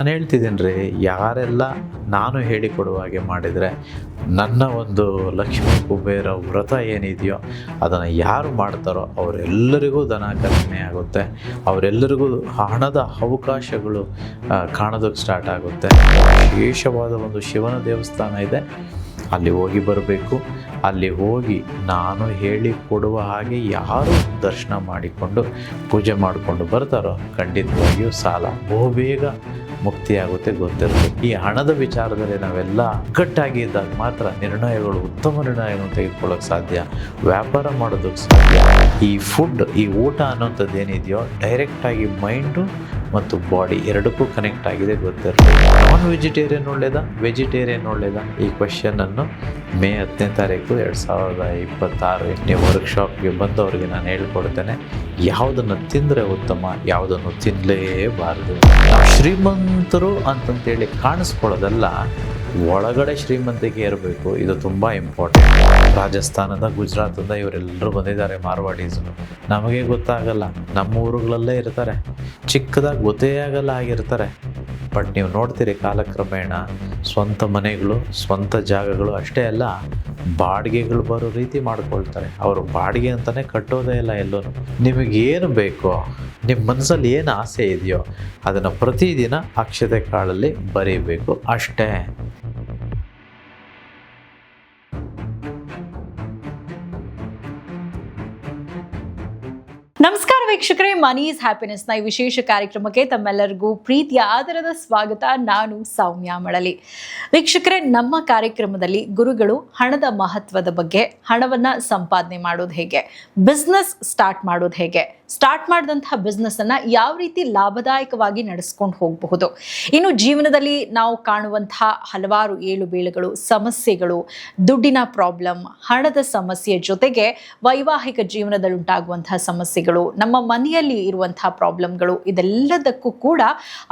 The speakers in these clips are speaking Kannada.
ನಾನು ಹೇಳ್ತಿದ್ದೀನಿ ರೀ, ಯಾರೆಲ್ಲ ನಾನು ಹೇಳಿಕೊಡುವ ಹಾಗೆ ಮಾಡಿದರೆ ನನ್ನ ಒಂದು ಲಕ್ಷ್ಮೀ ಕುಬೇರ ವ್ರತ ಏನಿದೆಯೋ ಅದನ್ನು ಯಾರು ಮಾಡ್ತಾರೋ ಅವರೆಲ್ಲರಿಗೂ ಧನ ಕಲ್ಪನೆ ಆಗುತ್ತೆ. ಅವರೆಲ್ಲರಿಗೂ ಹಣದ ಅವಕಾಶಗಳು ಕಾಣೋದಕ್ಕೆ ಸ್ಟಾರ್ಟ್ ಆಗುತ್ತೆ. ವಿಶೇಷವಾದ ಒಂದು ಶಿವನ ದೇವಸ್ಥಾನ ಇದೆ, ಅಲ್ಲಿ ಹೋಗಿ ಬರಬೇಕು. ಅಲ್ಲಿ ಹೋಗಿ ನಾನು ಹೇಳಿಕೊಡುವ ಹಾಗೆ ಯಾರು ದರ್ಶನ ಮಾಡಿಕೊಂಡು ಪೂಜೆ ಮಾಡಿಕೊಂಡು ಬರ್ತಾರೋ ಖಂಡಿತವಾಗಿಯೂ ಸಾಲ ಬಹುಬೇಗ ಮುಕ್ತಿಯಾಗುತ್ತೆ. ಗೊತ್ತಿರಬೇಕು, ಈ ಹಣದ ವಿಚಾರದಲ್ಲಿ ನಾವೆಲ್ಲ ಒಗ್ಗಟ್ಟಾಗಿ ಇದ್ದಾಗ ಮಾತ್ರ ನಿರ್ಣಯಗಳು, ಉತ್ತಮ ನಿರ್ಣಯಗಳನ್ನು ತೆಗೆದುಕೊಳ್ಳೋಕೆ ಸಾಧ್ಯ, ವ್ಯಾಪಾರ ಮಾಡೋದಕ್ಕೆ ಸಾಧ್ಯ. ಈ ಫುಡ್, ಈ ಊಟ ಅನ್ನೋಂಥದ್ದು ಏನಿದೆಯೋ ಡೈರೆಕ್ಟಾಗಿ ಮೈಂಡು ಮತ್ತು ಬಾಡಿ ಎರಡಕ್ಕೂ ಕನೆಕ್ಟ್ ಆಗಿದೆ. ಗೊತ್ತಿರಬೇಕು. ನಾನ್ ವೆಜಿಟೇರಿಯನ್ ಒಳ್ಳೆಯದಾ, ವೆಜಿಟೇರಿಯನ್ ಒಳ್ಳೆಯದಾ? ಈ ಕ್ವೆಶ್ಚನನ್ನು ಮೇ 10ನೇ ತಾರೀಕು 2026 ನೀವು ವರ್ಕ್ಶಾಪ್ಗೆ ಬಂದವರಿಗೆ ನಾನು ಹೇಳ್ಕೊಡ್ತೇನೆ. ಯಾವುದನ್ನು ತಿಂದರೆ ಉತ್ತಮ, ಯಾವುದನ್ನು ತಿನ್ನಲೇಬಾರದು. ನಾವು ಶ್ರೀಮಂತರು ಅಂತಂತೇಳಿ ಕಾಣಿಸ್ಕೊಳ್ಳೋದಲ್ಲ, ಒಳಗಡೆ ಶ್ರೀಮಂತಿಕೆ ಇರಬೇಕು. ಇದು ತುಂಬ ಇಂಪಾರ್ಟೆಂಟ್. ರಾಜಸ್ಥಾನದ, ಗುಜರಾತಿಂದ ಇವರೆಲ್ಲರೂ ಬಂದಿದ್ದಾರೆ, ಮಾರ್ವಾಡೀಸು. ನಮಗೆ ಗೊತ್ತಾಗಲ್ಲ, ನಮ್ಮ ಊರುಗಳಲ್ಲೇ ಇರ್ತಾರೆ, ಚಿಕ್ಕದಾಗಿ ಗೊತ್ತೇ ಆಗಲ್ಲ ಆಗಿರ್ತಾರೆ. ಬಟ್ ನೀವು ನೋಡ್ತೀರಿ ಕಾಲಕ್ರಮೇಣ ಸ್ವಂತ ಮನೆಗಳು, ಸ್ವಂತ ಜಾಗಗಳು ಅಷ್ಟೇ ಅಲ್ಲ, ಬಾಡಿಗೆಗಳು ಬರೋ ರೀತಿ ಮಾಡ್ಕೊಳ್ತಾರೆ. ಅವರು ಬಾಡಿಗೆ ಅಂತಲೇ ಕಟ್ಟೋದೇ ಇಲ್ಲ ಎಲ್ಲೂ. ನಿಮಗೇನು ಬೇಕೋ, ನಿಮ್ಮ ಮನಸ್ಸಲ್ಲಿ ಏನು ಆಸೆ ಇದೆಯೋ ಅದನ್ನು ಪ್ರತಿದಿನ ಅಕ್ಷತೆ ಕಾಳಲ್ಲಿ ಬರೀಬೇಕು ಅಷ್ಟೇ. ನಮಸ್ಕಾರ ವೀಕ್ಷಕರೇ, ಮನಿ ಈಸ್ ಹ್ಯಾಪಿನೆಸ್ನ ಈ ವಿಶೇಷ ಕಾರ್ಯಕ್ರಮಕ್ಕೆ ತಮ್ಮೆಲ್ಲರಿಗೂ ಪ್ರೀತಿಯ ಆದರದ ಸ್ವಾಗತ. ನಾನು ಸೌಮ್ಯ ಮಳಲಿ. ವೀಕ್ಷಕರೇ, ನಮ್ಮ ಕಾರ್ಯಕ್ರಮದಲ್ಲಿ ಗುರುಗಳು ಹಣದ ಮಹತ್ವದ ಬಗ್ಗೆ, ಹಣವನ್ನು ಸಂಪಾದನೆ ಮಾಡೋದು ಹೇಗೆ, ಬಿಸ್ನೆಸ್ ಸ್ಟಾರ್ಟ್ ಮಾಡೋದು ಹೇಗೆ, ಸ್ಟಾರ್ಟ್ ಮಾಡಿದಂತಹ ಬಿಸ್ನೆಸ್ಸನ್ನು ಯಾವ ರೀತಿ ಲಾಭದಾಯಕವಾಗಿ ನಡೆಸ್ಕೊಂಡು ಹೋಗಬಹುದು, ಇನ್ನು ಜೀವನದಲ್ಲಿ ನಾವು ಕಾಣುವಂತಹ ಹಲವಾರು ಏಳು ಬೀಳುಗಳು, ಸಮಸ್ಯೆಗಳು, ದುಡ್ಡಿನ ಪ್ರಾಬ್ಲಮ್, ಹಣದ ಸಮಸ್ಯೆ ಜೊತೆಗೆ ವೈವಾಹಿಕ ಜೀವನದಲ್ಲಿ ಉಂಟಾಗುವಂತಹ ಸಮಸ್ಯೆಗಳು, ನಮ್ಮ ಮನೆಯಲ್ಲಿ ಇರುವಂತಹ ಪ್ರಾಬ್ಲಮ್ಗಳು, ಇದೆಲ್ಲದಕ್ಕೂ ಕೂಡ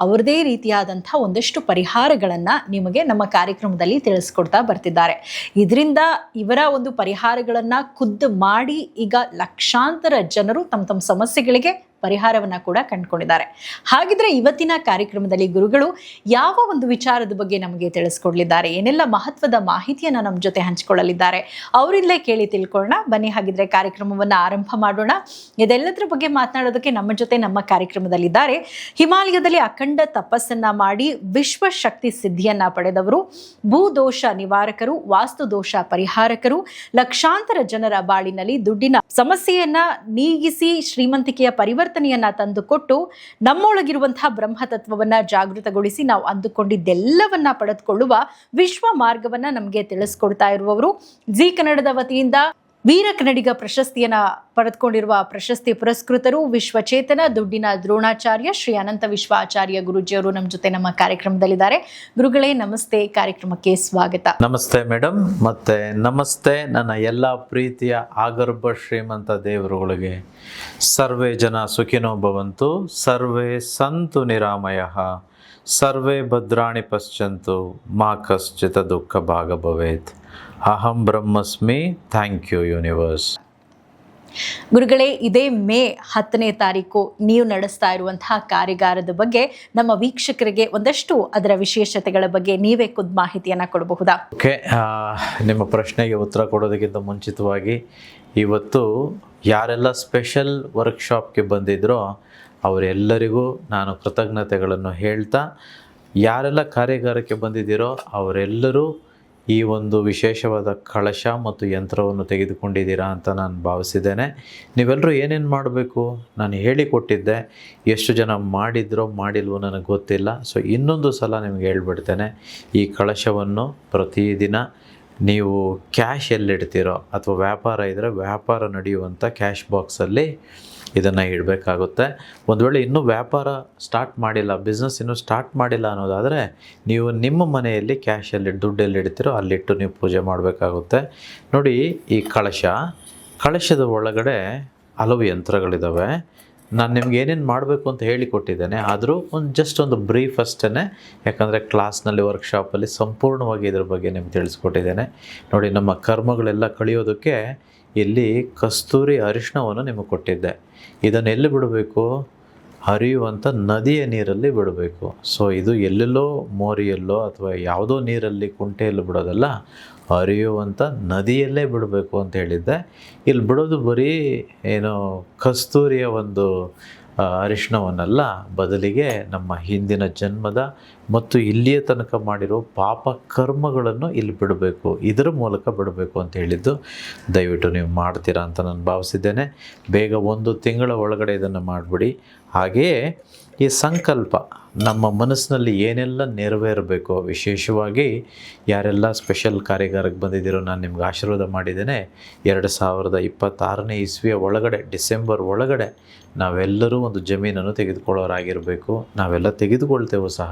ಅವರದೇ ರೀತಿಯಾದಂಥ ಒಂದಷ್ಟು ಪರಿಹಾರಗಳನ್ನು ನಿಮಗೆ ನಮ್ಮ ಕಾರ್ಯಕ್ರಮದಲ್ಲಿ ತಿಳಿಸ್ಕೊಡ್ತಾ ಬರ್ತಿದ್ದಾರೆ. ಇದರಿಂದ ಇವರ ಒಂದು ಪರಿಹಾರಗಳನ್ನು ಖುದ್ದು ಮಾಡಿ ಈಗ ಲಕ್ಷಾಂತರ ಜನರು ತಮ್ಮ ಸಮಸ್ಯೆಗಳಿಗೆ ಪರಿಹಾರವನ್ನ ಕೂಡ ಕಂಡುಕೊಂಡಿದ್ದಾರೆ. ಹಾಗಿದ್ರೆ ಇವತ್ತಿನ ಕಾರ್ಯಕ್ರಮದಲ್ಲಿ ಗುರುಗಳು ಯಾವ ಒಂದು ವಿಚಾರದ ಬಗ್ಗೆ ನಮಗೆ ತಿಳಿಸ್ಕೊಡ್ಲಿದ್ದಾರೆ, ಏನೆಲ್ಲ ಮಹತ್ವದ ಮಾಹಿತಿಯನ್ನ ನಮ್ಮ ಜೊತೆ ಹಂಚಿಕೊಳ್ಳಲಿದ್ದಾರೆ, ಅವರಿಂದಲೇ ಕೇಳಿ ತಿಳ್ಕೊಳ್ಳೋಣ. ಬನ್ನಿ ಹಾಗಿದ್ರೆ ಕಾರ್ಯಕ್ರಮವನ್ನ ಆರಂಭ ಮಾಡೋಣ. ಇದೆಲ್ಲದರ ಬಗ್ಗೆ ಮಾತನಾಡೋದಕ್ಕೆ ನಮ್ಮ ಜೊತೆ ನಮ್ಮ ಕಾರ್ಯಕ್ರಮದಲ್ಲಿದ್ದಾರೆ ಹಿಮಾಲಯದಲ್ಲಿ ಅಖಂಡ ತಪಸ್ಸನ್ನ ಮಾಡಿ ವಿಶ್ವ ಶಕ್ತಿ ಸಿದ್ಧಿಯನ್ನ ಪಡೆದವರು, ಭೂದೋಷ ನಿವಾರಕರು, ವಾಸ್ತು ದೋಷ ಪರಿಹಾರಕರು, ಲಕ್ಷಾಂತರ ಜನರ ಬಾಳಿನಲ್ಲಿ ದುಡ್ಡಿನ ಸಮಸ್ಯೆಯನ್ನ ನೀಗಿಸಿ ಶ್ರೀಮಂತಿಕೆಯ ಪರಿವರ್ತನೆಯನ್ನ ತಂದುಕೊಟ್ಟು ನಮ್ಮೊಳಗಿರುವಂತಹ ಬ್ರಹ್ಮತತ್ವವನ್ನ ಜಾಗೃತಗೊಳಿಸಿ ನಾವು ಅಂದುಕೊಂಡಿದ್ದೆಲ್ಲವನ್ನ ಪಡೆದುಕೊಳ್ಳುವ ವಿಶ್ವ ಮಾರ್ಗವನ್ನ ನಮಗೆ ತಿಳಿಸ್ಕೊಡ್ತಾ ಇರುವವರು ಜಿ ಕನ್ನಡದ ವತಿಯಿಂದ ವೀರ ಕನ್ನಡಿಗ ಪ್ರಶಸ್ತಿಯನ್ನ ಪಡೆದುಕೊಂಡಿರುವ ಪ್ರಶಸ್ತಿ ಪುರಸ್ಕೃತರು, ವಿಶ್ವಚೇತನ ದುಡ್ಡಿನ ದ್ರೋಣಾಚಾರ್ಯ ಶ್ರೀ ಅನಂತ ವಿಶ್ವಾಚಾರ್ಯ ಗುರುಜಿಯವರು ನಮ್ಮ ಜೊತೆ ನಮ್ಮ ಕಾರ್ಯಕ್ರಮದಲ್ಲಿದ್ದಾರೆ. ಗುರುಗಳೇ ನಮಸ್ತೆ, ಕಾರ್ಯಕ್ರಮಕ್ಕೆ ಸ್ವಾಗತ. ನಮಸ್ತೆ ಮೇಡಮ್, ಮತ್ತೆ ನಮಸ್ತೆ ನನ್ನ ಎಲ್ಲ ಪ್ರೀತಿಯ ಆಗರ್ಭ ಶ್ರೀಮಂತ ದೇವರುಗಳಿಗೆ. ಸರ್ವೇ ಜನ ಸುಖಿನೋ ಭವಂತು, ಸರ್ವೇ ಸಂತು ನಿರಾಮಯಃ, ಸರ್ವೇ ಭದ್ರಾಣಿ ಪಶ್ಯಂತು, ಮಾ ಕಶ್ಚಿತ್ ದುಃಖ ಭಾಗ ಭವೇತ್. ಅಹಂ ಬ್ರಹ್ಮಸ್ಮಿ. Thank you universe. ಗುರುಗಳೇ, ಇದೇ ಮೇ 10ನೇ ತಾರೀಕು ನೀವು ನಡೆಸ್ತಾ ಇರುವಂತಹ ಕಾರ್ಯಾಗಾರದ ಬಗ್ಗೆ ನಮ್ಮ ವೀಕ್ಷಕರಿಗೆ ಒಂದಷ್ಟು ಅದರ ವಿಶೇಷತೆಗಳ ಬಗ್ಗೆ ನೀವೇ ಖುದ್ದು ಮಾಹಿತಿಯನ್ನ ಕೊಡಬಹುದಾ? ಓಕೆ, ನಿಮ್ಮ ಪ್ರಶ್ನೆಗೆ ಉತ್ತರ ಕೊಡೋದಕ್ಕಿಂತ ಮುಂಚಿತವಾಗಿ ಇವತ್ತು ಯಾರೆಲ್ಲ ಸ್ಪೆಷಲ್ ವರ್ಕ್ಶಾಪ್ಗೆ ಬಂದಿದ್ರೋ ಅವರೆಲ್ಲರಿಗೂ ನಾನು ಕೃತಜ್ಞತೆಗಳನ್ನು ಹೇಳ್ತಾ, ಯಾರೆಲ್ಲ ಕಾರ್ಯಾಗಾರಕ್ಕೆ ಬಂದಿದ್ದೀರೋ ಅವರೆಲ್ಲರೂ ಈ ಒಂದು ವಿಶೇಷವಾದ ಕಳಶ ಮತ್ತು ಯಂತ್ರವನ್ನು ತೆಗೆದುಕೊಂಡಿದ್ದೀರಾ ಅಂತ ನಾನು ಭಾವಿಸಿದ್ದೇನೆ. ನೀವೆಲ್ಲರೂ ಏನೇನು ಮಾಡಬೇಕು ನಾನು ಹೇಳಿಕೊಟ್ಟಿದ್ದೆ, ಎಷ್ಟು ಜನ ಮಾಡಿದ್ರೋ ಮಾಡಿಲ್ವೋ ನನಗೆ ಗೊತ್ತಿಲ್ಲ. ಸೊ ಇನ್ನೊಂದು ಸಲ ನಿಮಗೆ ಹೇಳ್ಬಿಡ್ತೇನೆ, ಈ ಕಳಶವನ್ನು ಪ್ರತಿದಿನ ನೀವು ಕ್ಯಾಶ್ ಎಲ್ಲಿಡ್ತೀರೋ ಅಥವಾ ವ್ಯಾಪಾರ ಇದ್ದರೆ ವ್ಯಾಪಾರ ನಡೆಯುವಂಥ ಕ್ಯಾಶ್ ಬಾಕ್ಸಲ್ಲಿ ಇದನ್ನು ಇಡಬೇಕಾಗುತ್ತೆ. ಒಂದು ವೇಳೆ ಇನ್ನೂ ವ್ಯಾಪಾರ ಸ್ಟಾರ್ಟ್ ಮಾಡಿಲ್ಲ, ಬಿಸ್ನೆಸ್ ಇನ್ನೂ ಸ್ಟಾರ್ಟ್ ಮಾಡಿಲ್ಲ ಅನ್ನೋದಾದರೆ ನೀವು ನಿಮ್ಮ ಮನೆಯಲ್ಲಿ ಕ್ಯಾಶಲ್ಲಿ ದುಡ್ಡೆಲ್ಲಿ ಇಡ್ತೀರೋ ಅಲ್ಲಿಟ್ಟು ನೀವು ಪೂಜೆ ಮಾಡಬೇಕಾಗುತ್ತೆ. ನೋಡಿ, ಈ ಕಳಶದ ಒಳಗಡೆ ಹಲವು ಯಂತ್ರಗಳಿದ್ದಾವೆ. ನಾನು ನಿಮ್ಗೆ ಏನೇನು ಮಾಡಬೇಕು ಅಂತ ಹೇಳಿಕೊಟ್ಟಿದ್ದೇನೆ, ಆದರೂ ಜಸ್ಟ್ ಒಂದು ಬ್ರೀಫ್ ಅಷ್ಟೇ, ಯಾಕಂದರೆ ಕ್ಲಾಸ್ನಲ್ಲಿ ವರ್ಕ್ಶಾಪಲ್ಲಿ ಸಂಪೂರ್ಣವಾಗಿ ಇದ್ರ ಬಗ್ಗೆ ನಿಮ್ಗೆ ತಿಳಿಸ್ಕೊಟ್ಟಿದ್ದೇನೆ. ನೋಡಿ, ನಮ್ಮ ಕರ್ಮಗಳೆಲ್ಲ ಕಳಿಯೋದಕ್ಕೆ ಇಲ್ಲಿ ಕಸ್ತೂರಿ ಅರಿಶಿಣವನ್ನು ನಿಮಗೆ ಕೊಟ್ಟಿದ್ದೆ. ಇದನ್ನು ಎಲ್ಲಿ ಬಿಡಬೇಕು? ಹರಿಯುವಂಥ ನದಿಯ ನೀರಲ್ಲಿ ಬಿಡಬೇಕು. ಸೊ ಇದು ಎಲ್ಲೆಲ್ಲೋ ಮೋರಿಯಲ್ಲೋ ಅಥವಾ ಯಾವುದೋ ನೀರಲ್ಲಿ ಕುಂಟೆಯಲ್ಲಿ ಬಿಡೋದಲ್ಲ, ಹರಿಯುವಂಥ ನದಿಯಲ್ಲೇ ಬಿಡಬೇಕು ಅಂತ ಹೇಳಿದ್ದೆ. ಇಲ್ಲಿ ಬಿಡೋದು ಬರೀ ಏನು ಕಸ್ತೂರಿಯ ಒಂದು ಅರಿಶಿಣವನ್ನಲ್ಲ, ಬದಲಿಗೆ ನಮ್ಮ ಹಿಂದಿನ ಜನ್ಮದ ಮತ್ತು ಇಲ್ಲಿಯ ತನಕ ಮಾಡಿರೋ ಪಾಪ ಕರ್ಮಗಳನ್ನು ಇಲ್ಲಿ ಬಿಡಬೇಕು, ಇದರ ಮೂಲಕ ಬಿಡಬೇಕು ಅಂತ ಹೇಳಿದ್ದು. ದಯವಿಟ್ಟು ನೀವು ಮಾಡ್ತೀರಾ ಅಂತ ನಾನು ಭಾವಿಸಿದ್ದೇನೆ. ಬೇಗ 1 ತಿಂಗಳ ಒಳಗಡೆ ಇದನ್ನು ಮಾಡಿಬಿಡಿ. ಹಾಗೆಯೇ ಈ ಸಂಕಲ್ಪ ನಮ್ಮ ಮನಸ್ಸಿನಲ್ಲಿ ಏನೆಲ್ಲ ನೆರವೇರಬೇಕು, ವಿಶೇಷವಾಗಿ ಯಾರೆಲ್ಲ ಸ್ಪೆಷಲ್ ಕಾರ್ಯಾಗಾರಕ್ಕೆ ಬಂದಿದ್ದೀರೋ ನಾನು ನಿಮ್ಗೆ ಆಶೀರ್ವಾದ ಮಾಡಿದ್ದೇನೆ. 2026ನೇ ಇಸ್ವಿಯ ಒಳಗಡೆ, ಡಿಸೆಂಬರ್ ಒಳಗಡೆ ನಾವೆಲ್ಲರೂ ಒಂದು ಜಮೀನನ್ನು ತೆಗೆದುಕೊಳ್ಳೋರಾಗಿರಬೇಕು. ನಾವೆಲ್ಲ ತೆಗೆದುಕೊಳ್ತೇವೆ ಸಹ.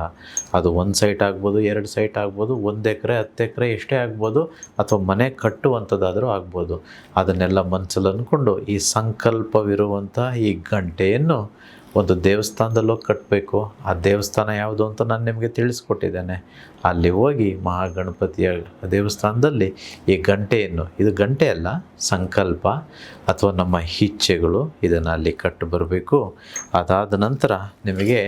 ಅದು 1 ಸೈಟ್ ಆಗ್ಬೋದು, 2 ಸೈಟ್ ಆಗ್ಬೋದು, 1 ಎಕರೆ 10 ಎಕರೆ ಎಷ್ಟೇ ಆಗ್ಬೋದು, ಅಥವಾ ಮನೆ ಕಟ್ಟುವಂಥದ್ದಾದರೂ ಆಗ್ಬೋದು. ಅದನ್ನೆಲ್ಲ ಮನಸ್ಸಲ್ಲಿ ಅಂದ್ಕೊಂಡು ಈ ಸಂಕಲ್ಪವಿರುವಂಥ ಈ ಗಂಟೆಯನ್ನು ಒಂದು ದೇವಸ್ಥಾನದಲ್ಲೋಗಿ ಕಟ್ಟಬೇಕು. ಆ ದೇವಸ್ಥಾನ ಯಾವುದು ಅಂತ ನಾನು ನಿಮಗೆ ತಿಳಿಸ್ಕೊಟ್ಟಿದ್ದೇನೆ. ಅಲ್ಲಿ ಹೋಗಿ ಮಹಾಗಣಪತಿಯ ದೇವಸ್ಥಾನದಲ್ಲಿ ಈ ಗಂಟೆಯನ್ನು, ಇದು ಗಂಟೆ ಅಲ್ಲ, ಸಂಕಲ್ಪ ಅಥವಾ ನಮ್ಮ ಇಚ್ಛೆಗಳು, ಇದನ್ನು ಅಲ್ಲಿ ಕಟ್ಟು ಬರಬೇಕು. ಅದಾದ ನಂತರ ನಿಮಗೆ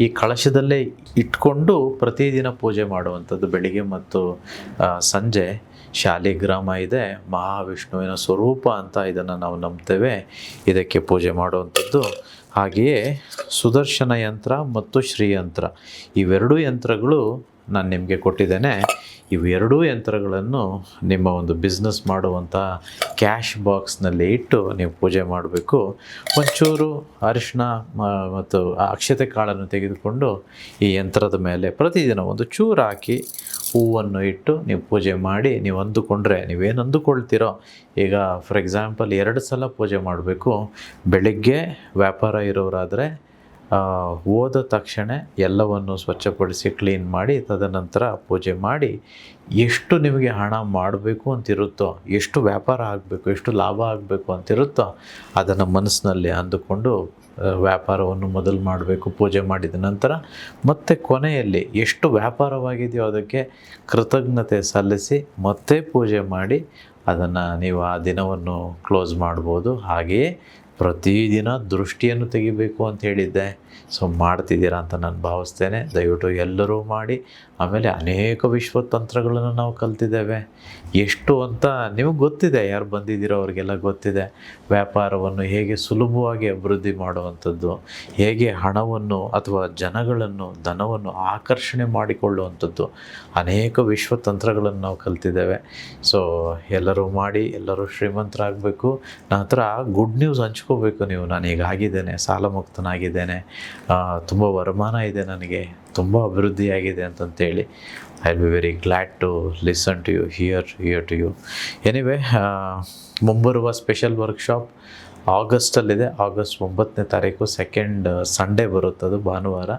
ಈ ಕಳಶದಲ್ಲೇ ಇಟ್ಕೊಂಡು ಪ್ರತಿದಿನ ಪೂಜೆ ಮಾಡುವಂಥದ್ದು. ಬೆಳಿಗ್ಗೆ ಮತ್ತು ಸಂಜೆ ಶಾಲಿಗ್ರಾಮ ಇದೆ, ಮಹಾವಿಷ್ಣುವಿನ ಸ್ವರೂಪ ಅಂತ ಇದನ್ನು ನಾವು ನಂಬ್ತೇವೆ. ಇದಕ್ಕೆ ಪೂಜೆ ಮಾಡುವಂಥದ್ದು. ಹಾಗೆಯೇ ಸುದರ್ಶನ ಯಂತ್ರ ಮತ್ತು ಶ್ರೀಯಂತ್ರ, ಇವೆರಡೂ ಯಂತ್ರಗಳು ನಾನು ನಿಮಗೆ ಕೊಟ್ಟಿದ್ದೇನೆ. ಇವೆರಡೂ ಯಂತ್ರಗಳನ್ನು ನಿಮ್ಮ ಒಂದು ಬಿಸ್ನೆಸ್ ಮಾಡುವಂಥ ಕ್ಯಾಶ್ ಬಾಕ್ಸ್ನಲ್ಲಿ ಇಟ್ಟು ನೀವು ಪೂಜೆ ಮಾಡಬೇಕು. ಒಂಚೂರು ಅರಿಶಿಣ ಮತ್ತು ಅಕ್ಷತೆ ಕಾಳನ್ನು ತೆಗೆದುಕೊಂಡು ಈ ಯಂತ್ರದ ಮೇಲೆ ಪ್ರತಿದಿನ ಒಂದು ಚೂರು ಹಾಕಿ ಹೂವನ್ನು ಇಟ್ಟು ನೀವು ಪೂಜೆ ಮಾಡಿ. ನೀವು ಅಂದುಕೊಂಡ್ರೆ, ನೀವೇನು ಅಂದುಕೊಳ್ತೀರೋ, ಈಗ ಫಾರ್ ಎಕ್ಸಾಂಪಲ್ 2 ಸಲ ಪೂಜೆ ಮಾಡಬೇಕು. ಬೆಳಗ್ಗೆ ವ್ಯಾಪಾರ ಇರೋರಾದರೆ ಹೋದ ತಕ್ಷಣ ಎಲ್ಲವನ್ನು ಸ್ವಚ್ಛಪಡಿಸಿ ಕ್ಲೀನ್ ಮಾಡಿ, ತದನಂತರ ಪೂಜೆ ಮಾಡಿ, ಎಷ್ಟು ನಿಮಗೆ ಹಣ ಮಾಡಬೇಕು ಅಂತಿರುತ್ತೋ, ಎಷ್ಟು ವ್ಯಾಪಾರ ಆಗಬೇಕು, ಎಷ್ಟು ಲಾಭ ಆಗಬೇಕು ಅಂತಿರುತ್ತೋ ಅದನ್ನು ಮನಸ್ಸಿನಲ್ಲಿ ಅಂದುಕೊಂಡು ವ್ಯಾಪಾರವನ್ನು ಮೊದಲು ಮಾಡಬೇಕು. ಪೂಜೆ ಮಾಡಿದ ನಂತರ ಮತ್ತೆ ಕೊನೆಯಲ್ಲಿ ಎಷ್ಟು ವ್ಯಾಪಾರವಾಗಿದೆಯೋ ಅದಕ್ಕೆ ಕೃತಜ್ಞತೆ ಸಲ್ಲಿಸಿ ಮತ್ತೆ ಪೂಜೆ ಮಾಡಿ ಅದನ್ನು ನೀವು ಆ ದಿನವನ್ನು ಕ್ಲೋಸ್ ಮಾಡ್ಬೋದು. ಹಾಗೆಯೇ ಪ್ರತಿದಿನ ದೃಷ್ಟಿಯನ್ನು ತೆಗಿಬೇಕು ಅಂತ ಹೇಳಿದ್ದೆ. ಸೊ ಮಾಡ್ತಿದ್ದೀರಾ ಅಂತ ನಾನು ಭಾವಿಸ್ತೇನೆ. ದಯವಿಟ್ಟು ಎಲ್ಲರೂ ಮಾಡಿ. ಆಮೇಲೆ ಅನೇಕ ವಿಶ್ವತಂತ್ರಗಳನ್ನು ನಾವು ಕಲ್ತಿದ್ದೇವೆ. ಎಷ್ಟು ಅಂತ ನಿಮಗೆ ಗೊತ್ತಿದೆ, ಯಾರು ಬಂದಿದ್ದೀರೋ ಅವ್ರಿಗೆಲ್ಲ ಗೊತ್ತಿದೆ. ವ್ಯಾಪಾರವನ್ನು ಹೇಗೆ ಸುಲಭವಾಗಿ ಅಭಿವೃದ್ಧಿ ಮಾಡುವಂಥದ್ದು, ಹೇಗೆ ಹಣವನ್ನು ಅಥವಾ ಜನಗಳನ್ನು, ಧನವನ್ನು ಆಕರ್ಷಣೆ ಮಾಡಿಕೊಳ್ಳುವಂಥದ್ದು, ಅನೇಕ ವಿಶ್ವತಂತ್ರಗಳನ್ನು ನಾವು ಕಲ್ತಿದ್ದೇವೆ. ಸೊ ಎಲ್ಲರೂ ಮಾಡಿ, ಎಲ್ಲರೂ ಶ್ರೀಮಂತರಾಗಬೇಕು. ನಂತರ ಗುಡ್ ನ್ಯೂಸ್ ಹಂಚ್ಕೋಬೇಕು ನೀವು. ನಾನು ಹೀಗಾಗಿದ್ದೇನೆ, ಸಾಲ ಮುಕ್ತನಾಗಿದ್ದೇನೆ, ತುಂಬ ವರಮಾನ ಇದೆ, ನನಗೆ ತುಂಬ ಅಭಿವೃದ್ಧಿಯಾಗಿದೆ ಅಂತಂತೇಳಿ. I will be very glad to listen to you, here to you. Anyway, ಮುಂಬರುವ ಸ್ಪೆಷಲ್ ವರ್ಕ್ಶಾಪ್ ಆಗಸ್ಟಲ್ಲಿದೆ. ಆಗಸ್ಟ್ 9ನೇ ತಾರೀಕು, ಸೆಕೆಂಡ್ ಸಂಡೇ ಬರುತ್ತದು, ಭಾನುವಾರ.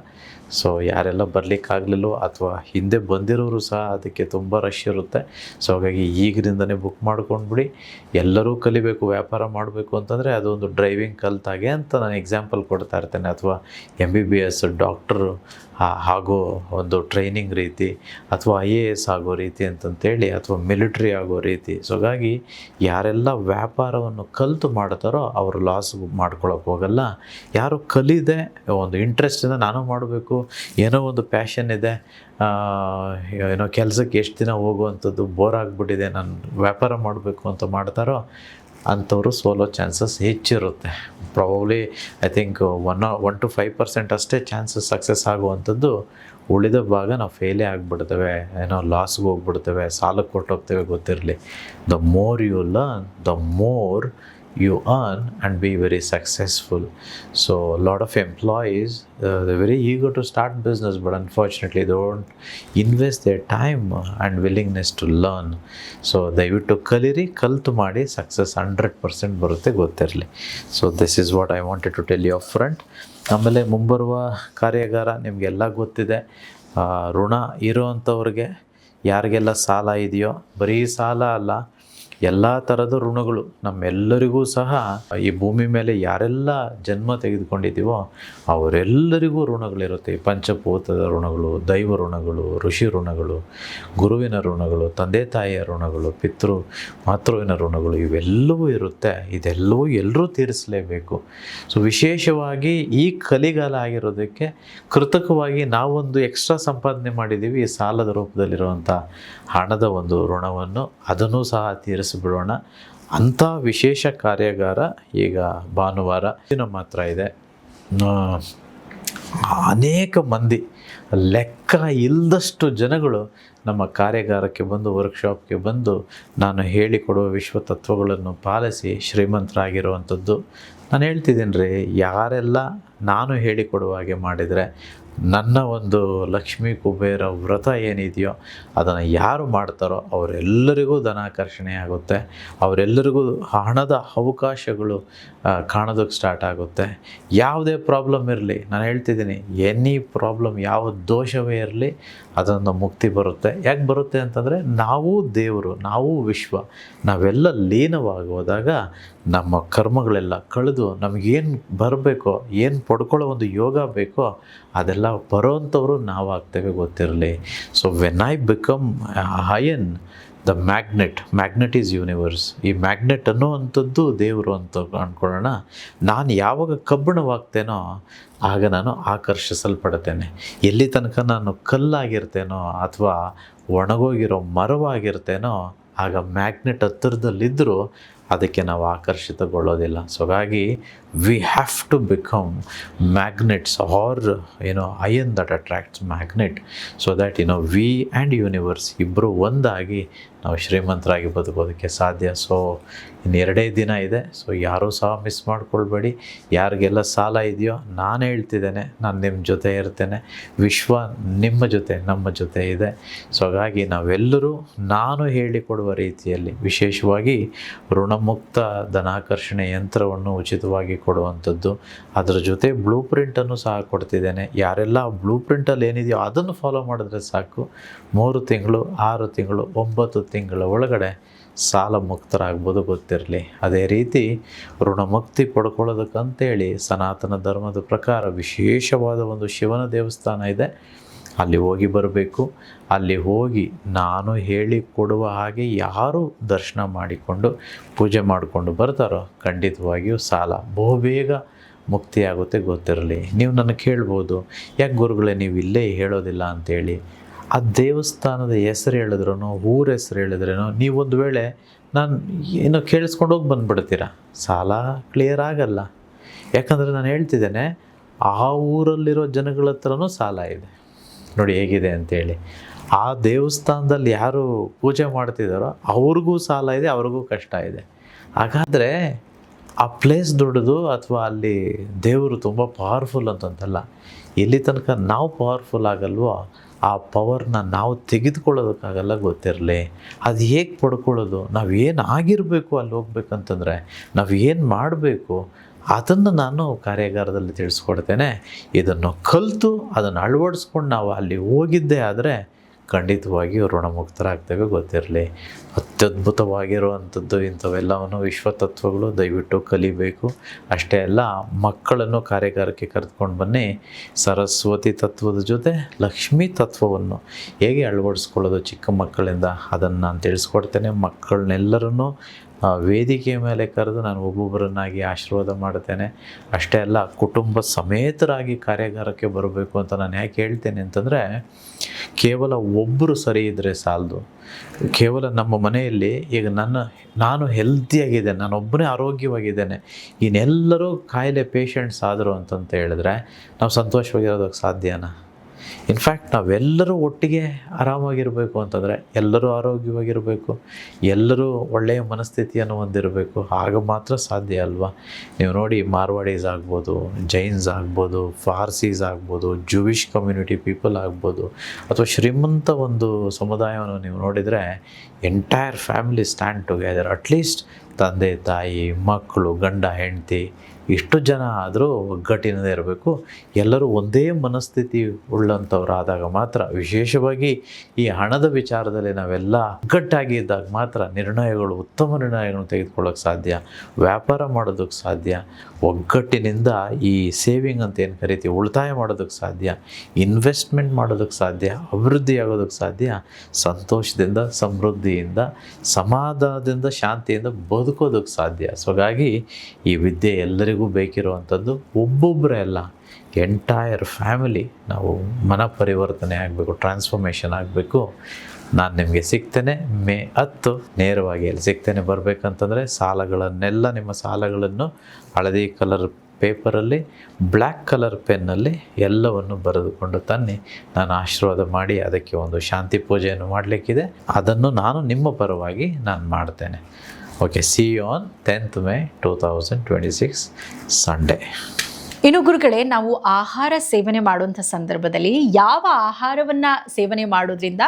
ಸೊ ಯಾರೆಲ್ಲ ಬರಲಿಕ್ಕಾಗಲಿಲ್ಲೋ ಅಥವಾ ಹಿಂದೆ ಬಂದಿರೋರು ಸಹ ಅದಕ್ಕೆ ತುಂಬ ರಶ್ ಇರುತ್ತೆ. ಸೊ ಹಾಗಾಗಿ ಈಗಿನಿಂದನೇ ಬುಕ್ ಮಾಡ್ಕೊಂಡ್ಬಿಡಿ. ಎಲ್ಲರೂ ಕಲಿಬೇಕು. ವ್ಯಾಪಾರ ಮಾಡಬೇಕು ಅಂತಂದರೆ ಅದೊಂದು ಡ್ರೈವಿಂಗ್ ಕಲ್ತಾಗೆ ಅಂತ ನಾನು ಎಕ್ಸಾಂಪಲ್ ಕೊಡ್ತಾ ಇರ್ತೇನೆ. ಅಥವಾ MBBS ಡಾಕ್ಟ್ರು ಆಗೋ ಒಂದು ಟ್ರೈನಿಂಗ್ ರೀತಿ, ಅಥವಾ IAS ಆಗೋ ರೀತಿ ಅಂತಂತೇಳಿ, ಅಥವಾ ಮಿಲಿಟ್ರಿ ಆಗೋ ರೀತಿ. ಸೊ ಹಾಗಾಗಿ ಯಾರೆಲ್ಲ ವ್ಯಾಪಾರವನ್ನು ಕಲಿತು ಮಾಡ್ತಾರೋ ಅವರು ಲಾಸ್ ಮಾಡ್ಕೊಳಕ್ಕೆ ಹೋಗಲ್ಲ. ಯಾರು ಕಲಿದೆ ಒಂದು ಇಂಟ್ರೆಸ್ಟಿಂದ ನಾನು ಮಾಡಬೇಕು, ಏನೋ ಒಂದು ಪ್ಯಾಷನ್ ಇದೆ, ಏನೋ ಕೆಲಸಕ್ಕೆ ಎಷ್ಟು ದಿನ ಹೋಗುವಂಥದ್ದು, ಬೋರ್ ಆಗಿಬಿಟ್ಟಿದೆ, ನಾನು ವ್ಯಾಪಾರ ಮಾಡಬೇಕು ಅಂತ ಮಾಡ್ತಾರೋ ಅಂಥವರು ಸೋಲೋ ಚಾನ್ಸಸ್ ಹೆಚ್ಚಿರುತ್ತೆ. ಪ್ರಾಬಬ್ಲಿ ಐ ಥಿಂಕ್ 1 to 5% ಅಷ್ಟೇ ಚಾನ್ಸಸ್ ಸಕ್ಸಸ್ ಆಗುವಂಥದ್ದು. ಉಳಿದ ಭಾಗ ನಾವು ಫೇಲೇ ಆಗಿಬಿಡ್ತೇವೆ, ಏನೋ ಲಾಸ್ಗೆ ಹೋಗ್ಬಿಡ್ತೇವೆ, ಸಾಲಕ್ಕೆ ಕೊಟ್ಟೋಗ್ತೇವೆ, ಗೊತ್ತಿರಲಿ. The more you learn, the more you earn and be very successful. So a lot of employees, they're very eager to start business, but unfortunately they don't invest their time and willingness to learn. So ದಯವಿಟ್ಟು ಕಲಿರಿ, ಕಲಿತು ಮಾಡಿ, ಸಕ್ಸಸ್ 100% ಬರುತ್ತೆ, ಗೊತ್ತಿರಲಿ. So this is what I wanted to tell you up front. ಆಮೇಲೆ ಮುಂಬರುವ ಕಾರ್ಯಾಗಾರ ನಿಮಗೆಲ್ಲ ಗೊತ್ತಿದೆ. ಋಣ ಇರೋವಂಥವ್ರಿಗೆ, ಯಾರಿಗೆಲ್ಲ ಸಾಲ ಇದೆಯೋ, ಬರೀ ಸಾಲ ಅಲ್ಲ, ಎಲ್ಲ ಥರದ ಋಣಗಳು ನಮ್ಮೆಲ್ಲರಿಗೂ ಸಹ ಈ ಭೂಮಿ ಮೇಲೆ ಯಾರೆಲ್ಲ ಜನ್ಮ ತೆಗೆದುಕೊಂಡಿದ್ದೀವೋ ಅವರೆಲ್ಲರಿಗೂ ಋಣಗಳಿರುತ್ತೆ. ಪಂಚಭೂತದ ಋಣಗಳು, ದೈವ ಋಣಗಳು, ಋಷಿ ಋಣಗಳು, ಗುರುವಿನ ಋಣಗಳು, ತಂದೆ ತಾಯಿಯ ಋಣಗಳು, ಮಾತೃವಿನ ಋಣಗಳು, ಇವೆಲ್ಲವೂ ಇರುತ್ತೆ. ಇದೆಲ್ಲವೂ ಎಲ್ಲರೂ ತೀರಿಸಲೇಬೇಕು. ಸೊ ವಿಶೇಷವಾಗಿ ಈ ಕಲಿಗಾಲ ಆಗಿರೋದಕ್ಕೆ ಕೃತಕವಾಗಿ ನಾವೊಂದು ಎಕ್ಸ್ಟ್ರಾ ಸಂಪಾದನೆ ಮಾಡಿದ್ದೀವಿ, ಈ ಸಾಲದ ರೂಪದಲ್ಲಿರುವಂಥ ಹಣದ ಒಂದು ಋಣವನ್ನು, ಅದನ್ನು ಸಹ ತೀರಿಸಿಬಿಡೋಣ. ಅಂಥ ವಿಶೇಷ ಕಾರ್ಯಾಗಾರ ಈಗ ಭಾನುವಾರ ನಮ್ಮ ಹತ್ರ ಇದೆ. ಅನೇಕ ಮಂದಿ, ಲೆಕ್ಕ ಇಲ್ಲದಷ್ಟು ಜನಗಳು ನಮ್ಮ ಕಾರ್ಯಾಗಾರಕ್ಕೆ ಬಂದು, ವರ್ಕ್ಶಾಪ್ಗೆ ಬಂದು ನಾನು ಹೇಳಿಕೊಡುವ ವಿಶ್ವತತ್ವಗಳನ್ನು ಪಾಲಿಸಿ ಶ್ರೀಮಂತರಾಗಿರುವಂಥದ್ದು. ನಾನು ಹೇಳ್ತಿದ್ದೀನಿ ರೀ, ಯಾರೆಲ್ಲ ನಾನು ಹೇಳಿಕೊಡುವ ಹಾಗೆ ಮಾಡಿದರೆ ನನ್ನ ಒಂದು ಲಕ್ಷ್ಮೀ ಕುಬೇರ ವ್ರತ ಏನಿದೆಯೋ ಅದನ್ನು ಯಾರು ಮಾಡ್ತಾರೋ ಅವರೆಲ್ಲರಿಗೂ ಧನಾಕರ್ಷಣೆ ಆಗುತ್ತೆ. ಅವರೆಲ್ಲರಿಗೂ ಹಣದ ಅವಕಾಶಗಳು ಕಾಣೋದಕ್ಕೆ ಸ್ಟಾರ್ಟ್ ಆಗುತ್ತೆ. ಯಾವುದೇ ಪ್ರಾಬ್ಲಮ್ ಇರಲಿ, ನಾನು ಹೇಳ್ತಿದ್ದೀನಿ, ಎನಿ ಪ್ರಾಬ್ಲಮ್, ಯಾವ ದೋಷವೇ ಇರಲಿ, ಅದನ್ನು ಮುಕ್ತಿ ಬರುತ್ತೆ. ಯಾಕೆ ಬರುತ್ತೆ ಅಂತಂದರೆ, ನಾವು ದೇವರು, ನಾವು ವಿಶ್ವ, ನಾವೆಲ್ಲ ಲೀನವಾಗೋದಾಗ ನಮ್ಮ ಕರ್ಮಗಳೆಲ್ಲ ಕಳೆದು ನಮಗೇನು ಬರಬೇಕೋ, ಏನು ಪಡ್ಕೊಳ್ಳೋ ಒಂದು ಯೋಗ ಬೇಕೋ ಅದೆಲ್ಲ ಬರೋವಂಥವ್ರು ನಾವಾಗ್ತೇವೆ, ಗೊತ್ತಿರಲಿ. So when I become iron the magnet is universe. ಈ ಮ್ಯಾಗ್ನೆಟ್ ಅನ್ನೋವಂಥದ್ದು ದೇವರು ಅಂತ ಅಂದ್ಕೊಳ್ಳೋಣ. ನಾನು ಯಾವಾಗ ಕಬ್ಬಿಣವಾಗ್ತೇನೋ ಆಗ ನಾನು ಆಕರ್ಷಿಸಲ್ಪಡ್ತೇನೆ. ಎಲ್ಲಿ ತನಕ ನಾನು ಕಲ್ಲಾಗಿರ್ತೇನೋ ಅಥವಾ ಒಣಗೋಗಿರೋ ಮರವಾಗಿರ್ತೇನೋ ಆಗ ಮ್ಯಾಗ್ನೆಟ್ ಹತ್ತಿರದಲ್ಲಿದ್ದರೂ ಅದಕ್ಕೆ ನಾವು ಆಕರ್ಷಿತಗೊಳ್ಳೋದಿಲ್ಲ. ಸೊ ಹಾಗಾಗಿ we have to become magnets or iron that attracts magnet, so that we and universe ಇಬ್ಬರು ಒಂದಾಗಿ ನಾವು ಶ್ರೀಮಂತರಾಗಿ ಬದುಕೋದಕ್ಕೆ ಸಾಧ್ಯ. ಸೊ ಇನ್ನು 2 ದಿನ ಇದೆ. ಸೊ ಯಾರೂ ಸಹ ಮಿಸ್ ಮಾಡ್ಕೊಳ್ಬೇಡಿ. ಯಾರಿಗೆಲ್ಲ ಸಾಲ ಇದೆಯೋ ನಾನು ಹೇಳ್ತಿದ್ದೇನೆ, ನಾನು ನಿಮ್ಮ ಜೊತೆ ಇರ್ತೇನೆ. ವಿಶ್ವ ನಿಮ್ಮ ಜೊತೆ, ನಮ್ಮ ಜೊತೆ ಇದೆ. ಸೊ ಹಾಗಾಗಿ ನಾವೆಲ್ಲರೂ ನಾನು ಹೇಳಿಕೊಡುವ ರೀತಿಯಲ್ಲಿ, ವಿಶೇಷವಾಗಿ ಋಣಮುಕ್ತ ಧನಾಕರ್ಷಣೆ ಯಂತ್ರವನ್ನು ಉಚಿತವಾಗಿ ಕೊಡುವಂಥದ್ದು, ಅದರ ಜೊತೆ ಬ್ಲೂ ಪ್ರಿಂಟನ್ನು ಸಹ ಕೊಡ್ತಿದ್ದೇನೆ. ಯಾರೆಲ್ಲ ಬ್ಲೂ ಪ್ರಿಂಟಲ್ಲಿ ಏನಿದೆಯೋ ಅದನ್ನು ಫಾಲೋ ಮಾಡಿದ್ರೆ ಸಾಕು, 3 ತಿಂಗಳು, 6 ತಿಂಗಳು, 9 ತಿಂಗಳ ಒಳಗಡೆ ಸಾಲ ಮುಕ್ತರಾಗ್ಬೋದು, ಗೊತ್ತಿರಲಿ. ಅದೇ ರೀತಿ ಋಣಮುಕ್ತಿ ಪಡ್ಕೊಳ್ಳೋದಕ್ಕಂತೇಳಿ ಸನಾತನ ಧರ್ಮದ ಪ್ರಕಾರ ವಿಶೇಷವಾದ ಒಂದು ಶಿವನ ದೇವಸ್ಥಾನ ಇದೆ. ಅಲ್ಲಿ ಹೋಗಿ ಬರಬೇಕು. ಅಲ್ಲಿ ಹೋಗಿ ನಾನು ಹೇಳಿಕೊಡುವ ಹಾಗೆ ಯಾರು ದರ್ಶನ ಮಾಡಿಕೊಂಡು ಪೂಜೆ ಮಾಡಿಕೊಂಡು ಬರ್ತಾರೋ ಖಂಡಿತವಾಗಿಯೂ ಸಾಲ ಬಹುಬೇಗ ಮುಕ್ತಿಯಾಗುತ್ತೆ, ಗೊತ್ತಿರಲಿ. ನೀವು ನನಗೆ ಕೇಳ್ಬೋದು, ಯಾಕೆ ಗುರುಗಳೇ ನೀವು ಇಲ್ಲೇ ಹೇಳೋದಿಲ್ಲ ಅಂತೇಳಿ. ಆ ದೇವಸ್ಥಾನದ ಹೆಸರು ಹೇಳಿದ್ರೂ, ಊರ ಹೆಸರು ಹೇಳಿದ್ರೇನೋ, ನೀವೊಂದು ವೇಳೆ ನಾನು ಏನೋ ಕೇಳಿಸ್ಕೊಂಡು ಹೋಗಿ ಬಂದುಬಿಡ್ತೀರ, ಸಾಲ ಕ್ಲಿಯರ್ ಆಗಲ್ಲ. ಯಾಕಂದರೆ ನಾನು ಹೇಳ್ತಿದ್ದೇನೆ, ಆ ಊರಲ್ಲಿರೋ ಜನಗಳ ಹತ್ರನೂ ಸಾಲ ಇದೆ. ನೋಡಿ ಹೇಗಿದೆ ಅಂತೇಳಿ. ಆ ದೇವಸ್ಥಾನದಲ್ಲಿ ಯಾರು ಪೂಜೆ ಮಾಡ್ತಿದ್ದಾರೋ ಅವ್ರಿಗೂ ಸಾಲ ಇದೆ, ಅವ್ರಿಗೂ ಕಷ್ಟ ಇದೆ. ಹಾಗಾದರೆ ಆ ಪ್ಲೇಸ್ ದೊಡ್ಡದು ಅಥವಾ ಅಲ್ಲಿ ದೇವರು ತುಂಬ ಪವರ್ಫುಲ್ ಅಂತಂತಲ್ಲ. ಎಲ್ಲಿ ತನಕ ನಾವು ಪವರ್ಫುಲ್ ಆಗಲ್ವೋ ಆ ಪವರ್ನ ನಾವು ತೆಗೆದುಕೊಳ್ಳೋದಕ್ಕಾಗಲ್ಲ, ಗೊತ್ತಿರಲಿ. ಅದು ಹೇಗೆ ಪಡ್ಕೊಳ್ಳೋದು, ನಾವೇನು ಆಗಿರಬೇಕು ಅಲ್ಲಿ ಹೋಗ್ಬೇಕಂತಂದರೆ, ನಾವು ಏನು ಮಾಡಬೇಕು ಅದನ್ನು ನಾನು ಕಾರ್ಯಾಗಾರದಲ್ಲಿ ತಿಳಿಸ್ಕೊಡ್ತೇನೆ. ಇದನ್ನು ಕಲಿತು ಅದನ್ನು ಅಳವಡಿಸ್ಕೊಂಡು ನಾವು ಅಲ್ಲಿ ಹೋಗಿದ್ದೇ ಆದರೆ ಖಂಡಿತವಾಗಿಯೂ ಋಣಮುಕ್ತರಾಗ್ತೇವೆ, ಗೊತ್ತಿರಲಿ. ಅತ್ಯದ್ಭುತವಾಗಿರುವಂಥದ್ದು ಇಂಥವೆಲ್ಲವನ್ನು ವಿಶ್ವತತ್ವಗಳು, ದಯವಿಟ್ಟು ಕಲಿಬೇಕು. ಅಷ್ಟೇ ಅಲ್ಲ, ಮಕ್ಕಳನ್ನು ಕಾರ್ಯಾಗಾರಕ್ಕೆ ಕರೆದುಕೊಂಡು ಬನ್ನಿ. ಸರಸ್ವತಿ ತತ್ವದ ಜೊತೆ ಲಕ್ಷ್ಮೀ ತತ್ವವನ್ನು ಹೇಗೆ ಅಳವಡಿಸ್ಕೊಳ್ಳೋದು ಚಿಕ್ಕ ಮಕ್ಕಳಿಂದ ಅದನ್ನು ನಾನು ತಿಳಿಸ್ಕೊಡ್ತೇನೆ. ಮಕ್ಕಳನ್ನೆಲ್ಲರನ್ನೂ ವೇದಿಕೆಯ ಮೇಲೆ ಕರೆದು ನಾನು ಒಬ್ಬೊಬ್ಬರನ್ನಾಗಿ ಆಶೀರ್ವಾದ ಮಾಡ್ತೇನೆ. ಅಷ್ಟೇ ಅಲ್ಲ, ಕುಟುಂಬ ಸಮೇತರಾಗಿ ಕಾರ್ಯಾಗಾರಕ್ಕೆ ಬರಬೇಕು ಅಂತ ನಾನು ಯಾಕೆ ಹೇಳ್ತೇನೆ ಅಂತಂದರೆ, ಕೇವಲ ಒಬ್ಬರು ಸರಿ ಇದ್ದರೆ ಸಾಲದು. ಕೇವಲ ನಮ್ಮ ಮನೆಯಲ್ಲಿ ಈಗ ನಾನು ಹೆಲ್ತಿಯಾಗಿದ್ದೇನೆ, ನಾನೊಬ್ಬನೇ ಆರೋಗ್ಯವಾಗಿದ್ದೇನೆ, ಇನ್ನೆಲ್ಲರೂ ಕಾಯಿಲೆ ಪೇಷಂಟ್ಸ್ ಆದರು ಅಂತಂತ ಹೇಳಿದ್ರೆ ನಾವು ಸಂತೋಷವಾಗಿರೋದಕ್ಕೆ ಸಾಧ್ಯನಾ? ಇನ್ಫ್ಯಾಕ್ಟ್ ನಾವೆಲ್ಲರೂ ಒಟ್ಟಿಗೆ ಆರಾಮಾಗಿರಬೇಕು ಅಂತಂದರೆ ಎಲ್ಲರೂ ಆರೋಗ್ಯವಾಗಿರಬೇಕು, ಎಲ್ಲರೂ ಒಳ್ಳೆಯ ಮನಸ್ಥಿತಿಯನ್ನು ಹೊಂದಿರಬೇಕು. ಆಗ ಮಾತ್ರ ಸಾಧ್ಯ ಅಲ್ವಾ? ನೀವು ನೋಡಿ, ಮಾರ್ವಾಡೀಸ್ ಆಗ್ಬೋದು, ಜೈನ್ಸ್ ಆಗ್ಬೋದು, ಫಾರ್ಸೀಸ್ ಆಗ್ಬೋದು, ಜೂವಿಷ್ ಕಮ್ಯುನಿಟಿ ಪೀಪಲ್ ಆಗ್ಬೋದು, ಅಥವಾ ಶ್ರೀಮಂತ ಒಂದು ಸಮುದಾಯವನ್ನು ನೀವು ನೋಡಿದರೆ entire family stand together. At least ತಂದೆ ತಾಯಿ, ಮಕ್ಕಳು, ಗಂಡ ಹೆಂಡತಿ ಇಷ್ಟು ಜನ ಆದರೂ ಒಗ್ಗಟ್ಟಿನದೇ ಇರಬೇಕು. ಎಲ್ಲರೂ ಒಂದೇ ಮನಸ್ಥಿತಿ ಉಳ್ಳಂಥವರಾದಾಗ ಮಾತ್ರ, ವಿಶೇಷವಾಗಿ ಈ ಹಣದ ವಿಚಾರದಲ್ಲಿ ನಾವೆಲ್ಲ ಒಗ್ಗಟ್ಟಾಗಿ ಇದ್ದಾಗ ಮಾತ್ರ ನಿರ್ಣಯಗಳು, ಉತ್ತಮ ನಿರ್ಣಯಗಳನ್ನು ತೆಗೆದುಕೊಳ್ಳೋಕೆ ಸಾಧ್ಯ, ವ್ಯಾಪಾರ ಮಾಡೋದಕ್ಕೆ ಸಾಧ್ಯ, ಒಗ್ಗಟ್ಟಿನಿಂದ ಈ ಸೇವಿಂಗ್ ಅಂತ ಏನು ಕರಿತೀವಿ ಉಳಿತಾಯ ಮಾಡೋದಕ್ಕೆ ಸಾಧ್ಯ, ಇನ್ವೆಸ್ಟ್ಮೆಂಟ್ ಮಾಡೋದಕ್ಕೆ ಸಾಧ್ಯ, ಅಭಿವೃದ್ಧಿ ಆಗೋದಕ್ಕೆ ಸಾಧ್ಯ, ಸಂತೋಷದಿಂದ, ಸಮೃದ್ಧಿಯಿಂದ, ಸಮಾಧಾನದಿಂದ, ಶಾಂತಿಯಿಂದ ಬದುಕೋದಕ್ಕೆ ಸಾಧ್ಯ. ಸೊ ಹಾಗಾಗಿ ಈ ವಿದ್ಯೆ ಎಲ್ಲರಿಗೂ ಬೇಕಿರುವಂಥದ್ದು. ಒಬ್ಬೊಬ್ಬರೇ ಅಲ್ಲ, ಎಂಟೈರ್ ಫ್ಯಾಮಿಲಿ ನಾವು ಮನ ಪರಿವರ್ತನೆ ಆಗಬೇಕು, ಟ್ರಾನ್ಸ್ಫಾರ್ಮೇಷನ್ ಆಗಬೇಕು. ನಾನು ನಿಮಗೆ ಸಿಗ್ತೇನೆ ಮೇ 10 ನೇರವಾಗಿ ಎಲ್ಲಿ ಸಿಗ್ತೇನೆ ಬರಬೇಕಂತಂದರೆ ಸಾಲಗಳನ್ನೆಲ್ಲ, ನಿಮ್ಮ ಸಾಲಗಳನ್ನು ಹಳದಿ ಕಲರ್ ಪೇಪರಲ್ಲಿ ಬ್ಲ್ಯಾಕ್ ಕಲರ್ ಪೆನ್ನಲ್ಲಿ ಎಲ್ಲವನ್ನು ಬರೆದುಕೊಂಡು ತನ್ನಿ. ನಾನು ಆಶೀರ್ವಾದ ಮಾಡಿ ಅದಕ್ಕೆ ಒಂದು ಶಾಂತಿ ಪೂಜೆಯನ್ನು ಮಾಡಲಿಕ್ಕಿದೆ. ಅದನ್ನು ನಾನು ನಿಮ್ಮ ಪರವಾಗಿ ನಾನು ಮಾಡ್ತೇನೆ. Okay, see you on 10th May 2026 Sunday. ಇನ್ನು ಗುರುಗಳೇ, ನಾವು ಆಹಾರ ಸೇವನೆ ಮಾಡುವಂಥ ಸಂದರ್ಭದಲ್ಲಿ ಯಾವ ಆಹಾರವನ್ನ ಸೇವನೆ ಮಾಡೋದ್ರಿಂದ